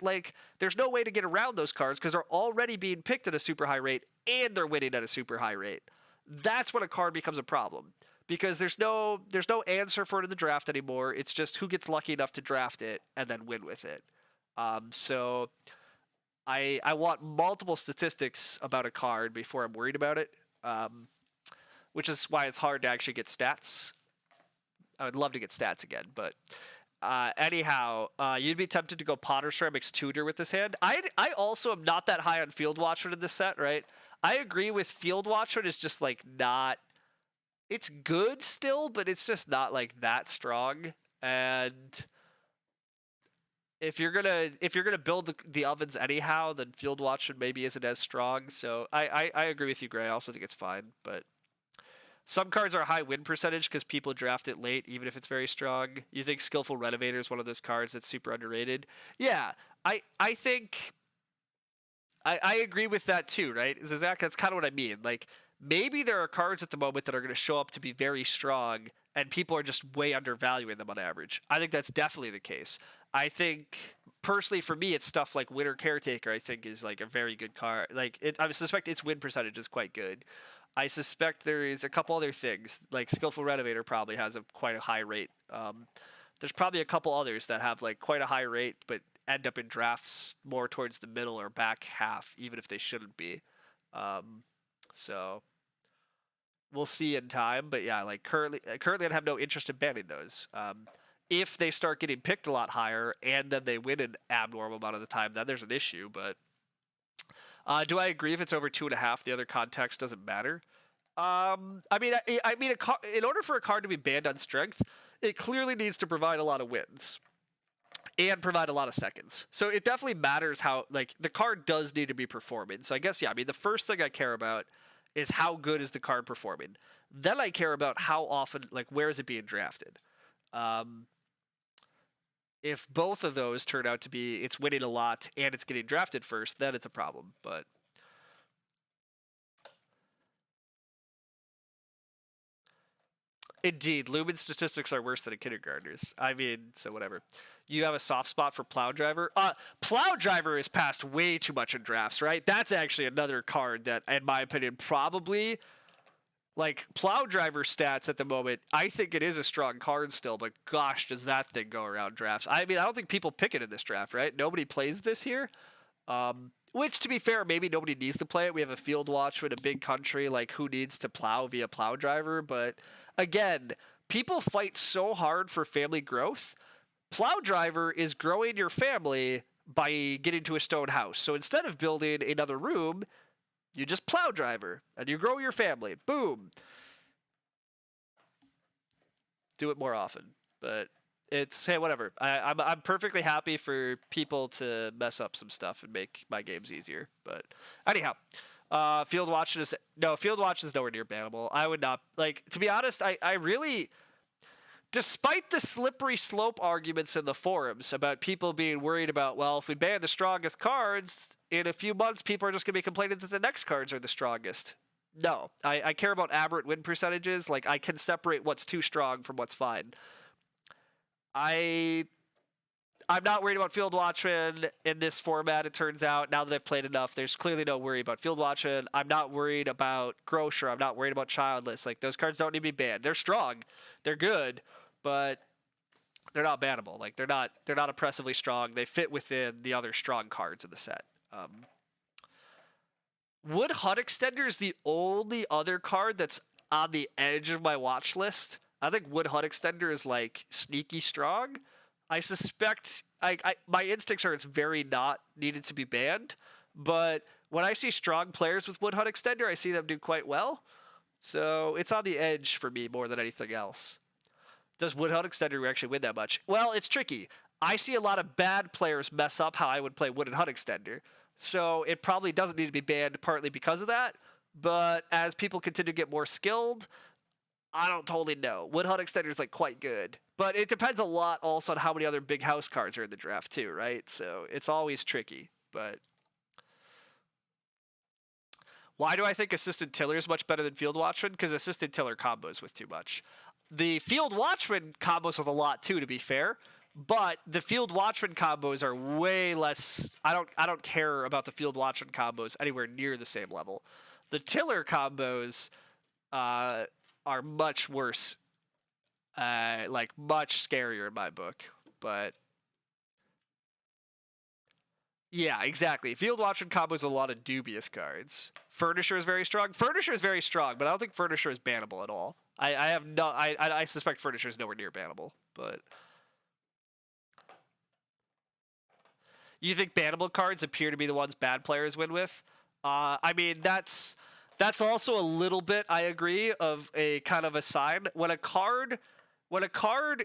there's no way to get around those cards because they're already being picked at a super high rate, and they're winning at a super high rate. That's when a card becomes a problem, because there's no answer for it in the draft anymore. It's just who gets lucky enough to draft it and then win with it. So I want multiple statistics about a card before I'm worried about it, which is why it's hard to actually get stats. I would love to get stats again, but anyhow, you'd be tempted to go Potter Ceramics Tutor with this hand. I also am not that high on Field Watchman in this set, right? I agree with Field Watchman is just not... It's good still, but it's just not that strong. And if you're gonna build the ovens anyhow, then Field Watchman maybe isn't as strong. So I agree with you, Gray. I also think it's fine, but some cards are high win percentage because people draft it late, even if it's very strong. You think Skillful Renovator is one of those cards that's super underrated? Yeah, I think I agree with that too, right? Zach, that's kind of what I mean. Maybe there are cards at the moment that are going to show up to be very strong, and people are just way undervaluing them on average. I think that's definitely the case. I think, personally, for me, it's stuff like Winter Caretaker, I think, is a very good card. I suspect its win percentage is quite good. I suspect there is a couple other things, like Skillful Renovator probably has quite a high rate. There's probably a couple others that have like quite a high rate, but end up in drafts more towards the middle or back half, even if they shouldn't be. Um, so we'll see in time. But yeah, like currently, I'd have no interest in banning those. If they start getting picked a lot higher and then they win an abnormal amount of the time, then there's an issue. But do I agree if it's over 2.5, the other context doesn't matter? I mean, in order for a card to be banned on strength, it clearly needs to provide a lot of wins and provide a lot of seconds. So it definitely matters how, like, the card does need to be performing. So I guess, yeah, I mean, the first thing I care about is how good is the card performing. Then I care about how often, like, where is it being drafted. If both of those turn out to be it's winning a lot and it's getting drafted first, then it's a problem. But indeed, Lumen statistics are worse than a kindergartner's. I mean, so whatever. You have a soft spot for Plow Driver. Plow Driver is passed way too much in drafts, right? That's actually another card that, in my opinion, probably, like, Plow Driver stats at the moment, I think it is a strong card still, but gosh, does that thing go around drafts. I mean, I don't think people pick it in this draft, right? Nobody plays this here. Which, to be fair, maybe nobody needs to play it. We have a field watch with a big country. Like, who needs to plow via Plow Driver? But, again, people fight so hard for family growth. Plow Driver is growing your family by getting to a stone house. So instead of building another room, you just Plow Driver, and you grow your family. Boom. Do it more often. But it's, hey, whatever. I'm perfectly happy for people to mess up some stuff and make my games easier. But anyhow, Field Watch is nowhere near bannable. I would not, like, to be honest, I really, despite the slippery slope arguments in the forums about people being worried about, well, if we ban the strongest cards, in a few months people are just going to be complaining that the next cards are the strongest. No, I care about aberrant win percentages. Like, I can separate what's too strong from what's fine. I'm not worried about Field Watchman in this format, it turns out. Now that I've played enough, there's clearly no worry about Field Watchman. I'm not worried about Grocer. I'm not worried about Childless. Like, those cards don't need to be banned. They're strong. They're good, but they're not bannable. Like, they're not oppressively strong. They fit within the other strong cards in the set. Wood HUD Extender is the only other card that's on the edge of my watch list. I think Wood HUD Extender is, like, sneaky strong. I suspect, my instincts are it's very not needed to be banned, but when I see strong players with Wood HUD Extender, I see them do quite well. So it's on the edge for me more than anything else. Does Wood HUD Extender actually win that much? Well, it's tricky. I see a lot of bad players mess up how I would play Wood and HUD Extender. So it probably doesn't need to be banned partly because of that, but as people continue to get more skilled, I don't totally know. Wood HUD Extender is, like, quite good. But it depends a lot also on how many other big house cards are in the draft too, right? So it's always tricky. But why do I think Assistant Tiller is much better than Field Watchman? Because Assistant Tiller combos with too much. The Field Watchman combos with a lot too, to be fair. But the Field Watchman combos are way less. I don't care about the Field Watchman combos anywhere near the same level. The Tiller combos are much worse, like, much scarier in my book. But yeah, exactly. Field Watchman combos with a lot of dubious cards. Furnisher is very strong. Furnisher is very strong, but I don't think Furnisher is bannable at all. I suspect Furnisher is nowhere near bannable. But you think bannable cards appear to be the ones bad players win with? I mean, that's also a little bit, I agree, of a kind of a sign. When a card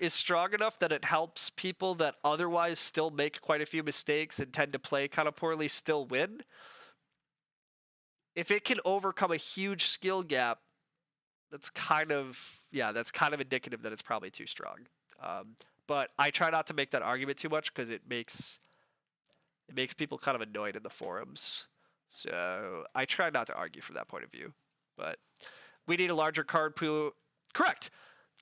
is strong enough that it helps people that otherwise still make quite a few mistakes and tend to play kind of poorly still win, if it can overcome a huge skill gap, that's kind of indicative that it's probably too strong. But I try not to make that argument too much because it makes people kind of annoyed in the forums. So I try not to argue from that point of view. But we need a larger card pool. Correct.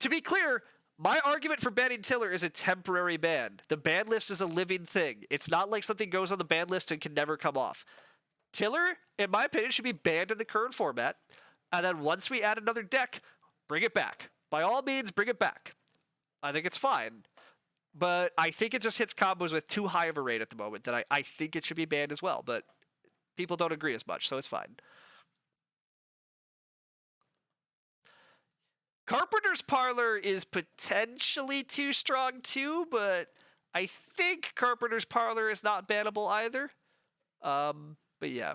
To be clear, my argument for banning Tiller is a temporary ban. The ban list is a living thing. It's not like something goes on the ban list and can never come off. Tiller, in my opinion, should be banned in the current format. And then once we add another deck, bring it back. By all means, bring it back. I think it's fine. but I think it just hits combos with too high of a rate at the moment that I think it should be banned as well, but people don't agree as much, so it's fine. Carpenter's Parlor is potentially too strong too, but I think Carpenter's Parlor is not bannable either. But yeah,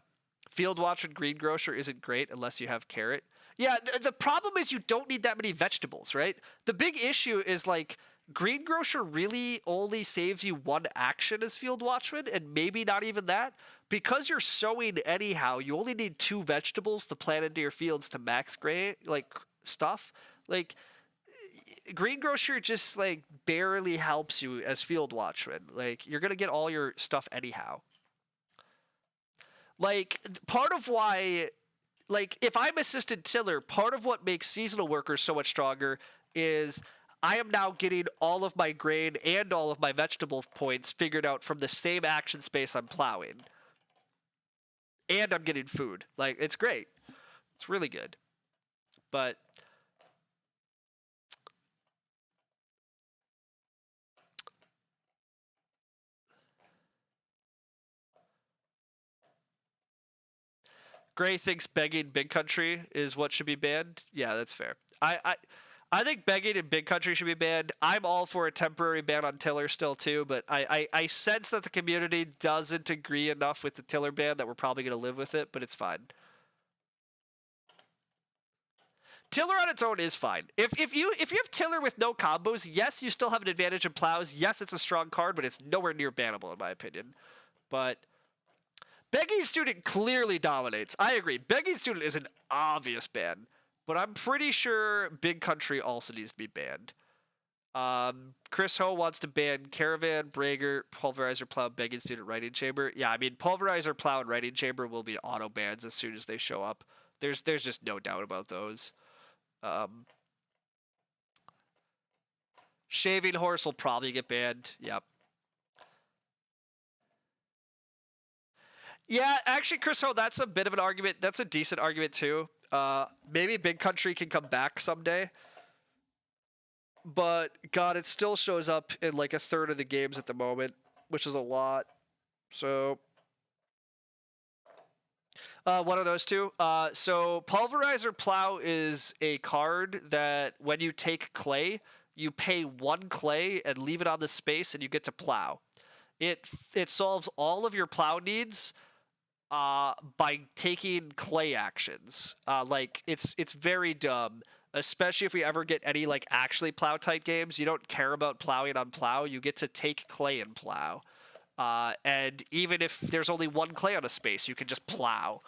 Field Watch and Greengrocer isn't great unless you have carrot. Yeah, the problem is you don't need that many vegetables, right? The big issue is like Greengrocer really only saves you one action as Field Watchman, and maybe not even that. Because you're sowing anyhow, you only need two vegetables to plant into your fields to max gray like stuff. Like Greengrocer just like barely helps you as Field Watchman. Like you're gonna get all your stuff anyhow. Like part of why, like if I'm assistant tiller, part of what makes seasonal workers so much stronger is I am now getting all of my grain and all of my vegetable points figured out from the same action space I'm plowing. And I'm getting food. Like, it's great. It's really good. But Gray thinks begging big country is what should be banned. Yeah, that's fair. I think begging in big country should be banned. I'm all for a temporary ban on tiller still too, but I sense that the community doesn't agree enough with the tiller ban that we're probably going to live with it, but it's fine. Tiller on its own is fine. If you have Tiller with no combos, yes, you still have an advantage in plows. Yes, it's a strong card, but it's nowhere near bannable in my opinion. But Begging Student clearly dominates. I agree. Begging Student is an obvious ban, but I'm pretty sure Big Country also needs to be banned. Chris Ho wants to ban Caravan, Brager, Pulverizer, Plow, Begging Student, Writing Chamber. Yeah, I mean, Pulverizer, Plow, and Writing Chamber will be auto bans as soon as they show up. There's just no doubt about those. Shaving Horse will probably get banned. Yep. Yeah, actually, Chris Ho, that's a bit of an argument. That's a decent argument too. Maybe Big Country can come back someday. But God, it still shows up in like a third of the games at the moment, which is a lot. So what are those two? So Pulverizer Plow is a card that when you take clay, you pay one clay and leave it on the space, and you get to plow. It solves all of your plow needs by taking clay actions. Like it's very dumb, especially if we ever get any like actually plow type games. You don't care about plowing on plow. You get to take clay and plow. And even if there's only one clay on a space, you can just plow.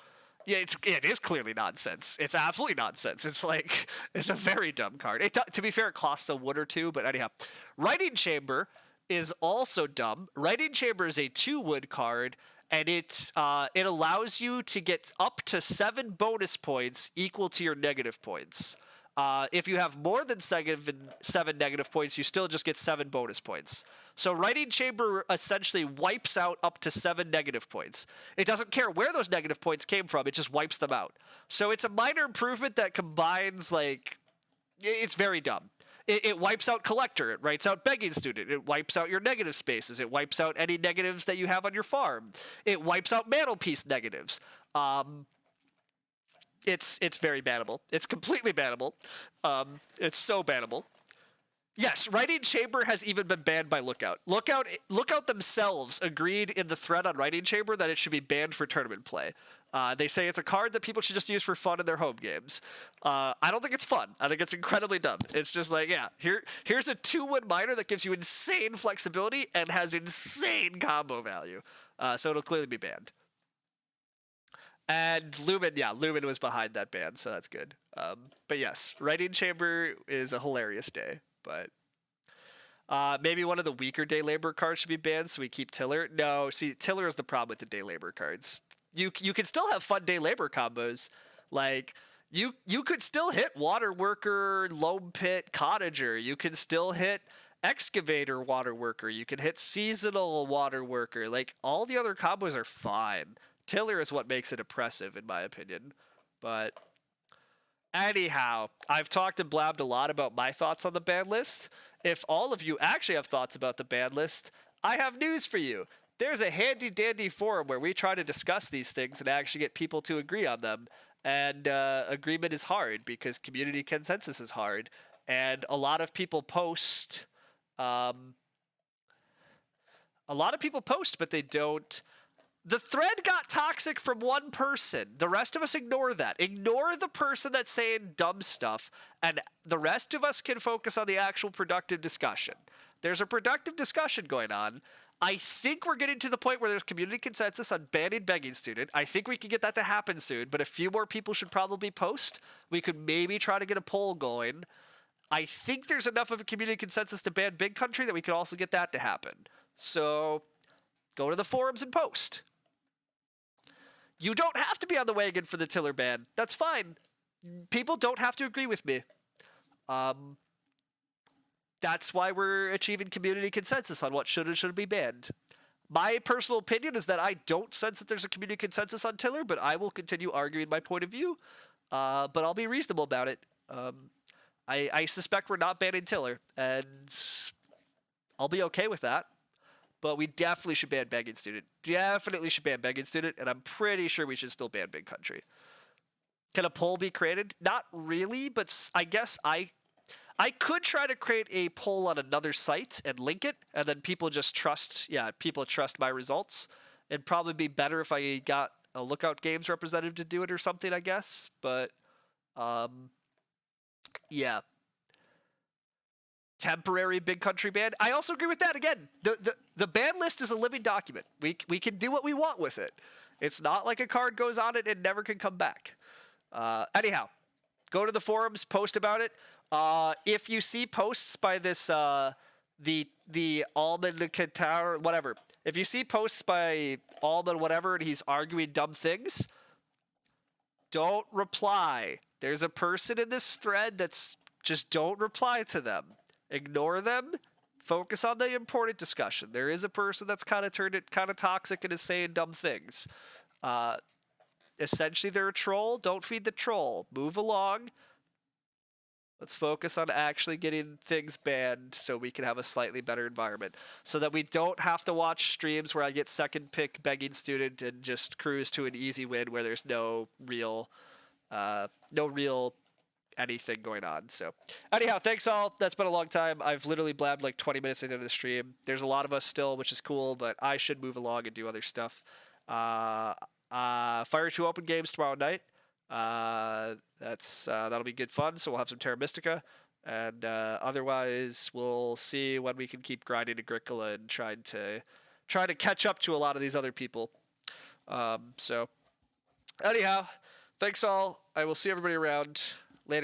Yeah, it is clearly nonsense. It's absolutely nonsense. It's like it's a very dumb card. To be fair, it costs a wood or two, but anyhow, Writing Chamber is also dumb. Writing Chamber is a 2-wood card, and it allows you to get up to 7 bonus points equal to your negative points. If you have more than 7 negative points, you still just get 7 bonus points. So Writing Chamber essentially wipes out up to 7 negative points. It doesn't care where those negative points came from, it just wipes them out. So it's a minor improvement that combines, like, it's very dumb. It wipes out Collector, it writes out Begging Student, it wipes out your negative spaces, it wipes out any negatives that you have on your farm, it wipes out Mantelpiece negatives. It's very bannable. It's completely bannable. It's so bannable. Yes, Writing Chamber has even been banned by Lookout. Lookout themselves agreed in the thread on Writing Chamber that it should be banned for tournament play. They say it's a card that people should just use for fun in their home games. I don't think it's fun. I think it's incredibly dumb. It's just like, yeah, here's a 2-wood miner that gives you insane flexibility and has insane combo value. So it'll clearly be banned. And Lumen was behind that ban, so that's good. But yes, Writing Chamber is a hilarious day. But maybe one of the weaker day labor cards should be banned, so we keep Tiller. No, see, Tiller is the problem with the day labor cards. You can still have fun day labor combos. Like, you could still hit Water Worker, Loam Pit, Cottager. You can still hit Excavator Water Worker. You can hit Seasonal Water Worker. Like, all the other combos are fine. Tiller is what makes it oppressive, in my opinion. But anyhow, I've talked and blabbed a lot about my thoughts on the ban list, if all of you actually have thoughts about the ban list, I have news for you. There's a handy dandy forum where we try to discuss these things and actually get people to agree on them. And agreement is hard because community consensus is hard. And a lot of people post. A lot of people post, but they don't. The thread got toxic from one person. The rest of us ignore that. Ignore the person that's saying dumb stuff, and the rest of us can focus on the actual productive discussion. There's a productive discussion going on. I think we're getting to the point where there's community consensus on banning begging student. I think we can get that to happen soon, but a few more people should probably post. We could maybe try to get a poll going. I think there's enough of a community consensus to ban Big Country that we could also get that to happen. So go to the forums and post. You don't have to be on the wagon for the tiller ban. That's fine. People don't have to agree with me. That's why we're achieving community consensus on what should and shouldn't be banned. My personal opinion is that I don't sense that there's a community consensus on tiller, but I will continue arguing my point of view. But I'll be reasonable about it. I suspect we're not banning tiller, and I'll be okay with that. But we definitely should ban begging student. Definitely should ban begging student, and I'm pretty sure we should still ban Big Country. Can a poll be created? Not really, but I guess I could try to create a poll on another site and link it, and then people just trust, people trust my results. It'd probably be better if I got a Lookout Games representative to do it or something, I guess. But, yeah. Temporary Big Country ban. I also agree with that. Again, the ban list is a living document. We can do what we want with it. It's not like a card goes on it and never can come back. Anyhow, go to the forums, post about it. If you see posts by this the Almond Qatar, whatever. If you see posts by Almond whatever and he's arguing dumb things, don't reply. There's a person in this thread that's just don't reply to them. Ignore them. Focus on the important discussion. There is a person that's kind of turned it kind of toxic and is saying dumb things. Essentially, they're a troll. Don't feed the troll. Move along. Let's focus on actually getting things banned so we can have a slightly better environment. So that we don't have to watch streams where I get second pick begging student and just cruise to an easy win where there's no real anything going on. So anyhow, thanks all. That's been a long time. I've literally blabbed like 20 minutes into the stream. There's a lot of us still, which is cool, but I should move along and do other stuff. Fire 2 open games tomorrow night. That'll be good fun. So we'll have some Terra Mystica, and otherwise we'll see when we can keep grinding Agricola and trying to catch up to a lot of these other people. So anyhow, thanks all. I will see everybody around.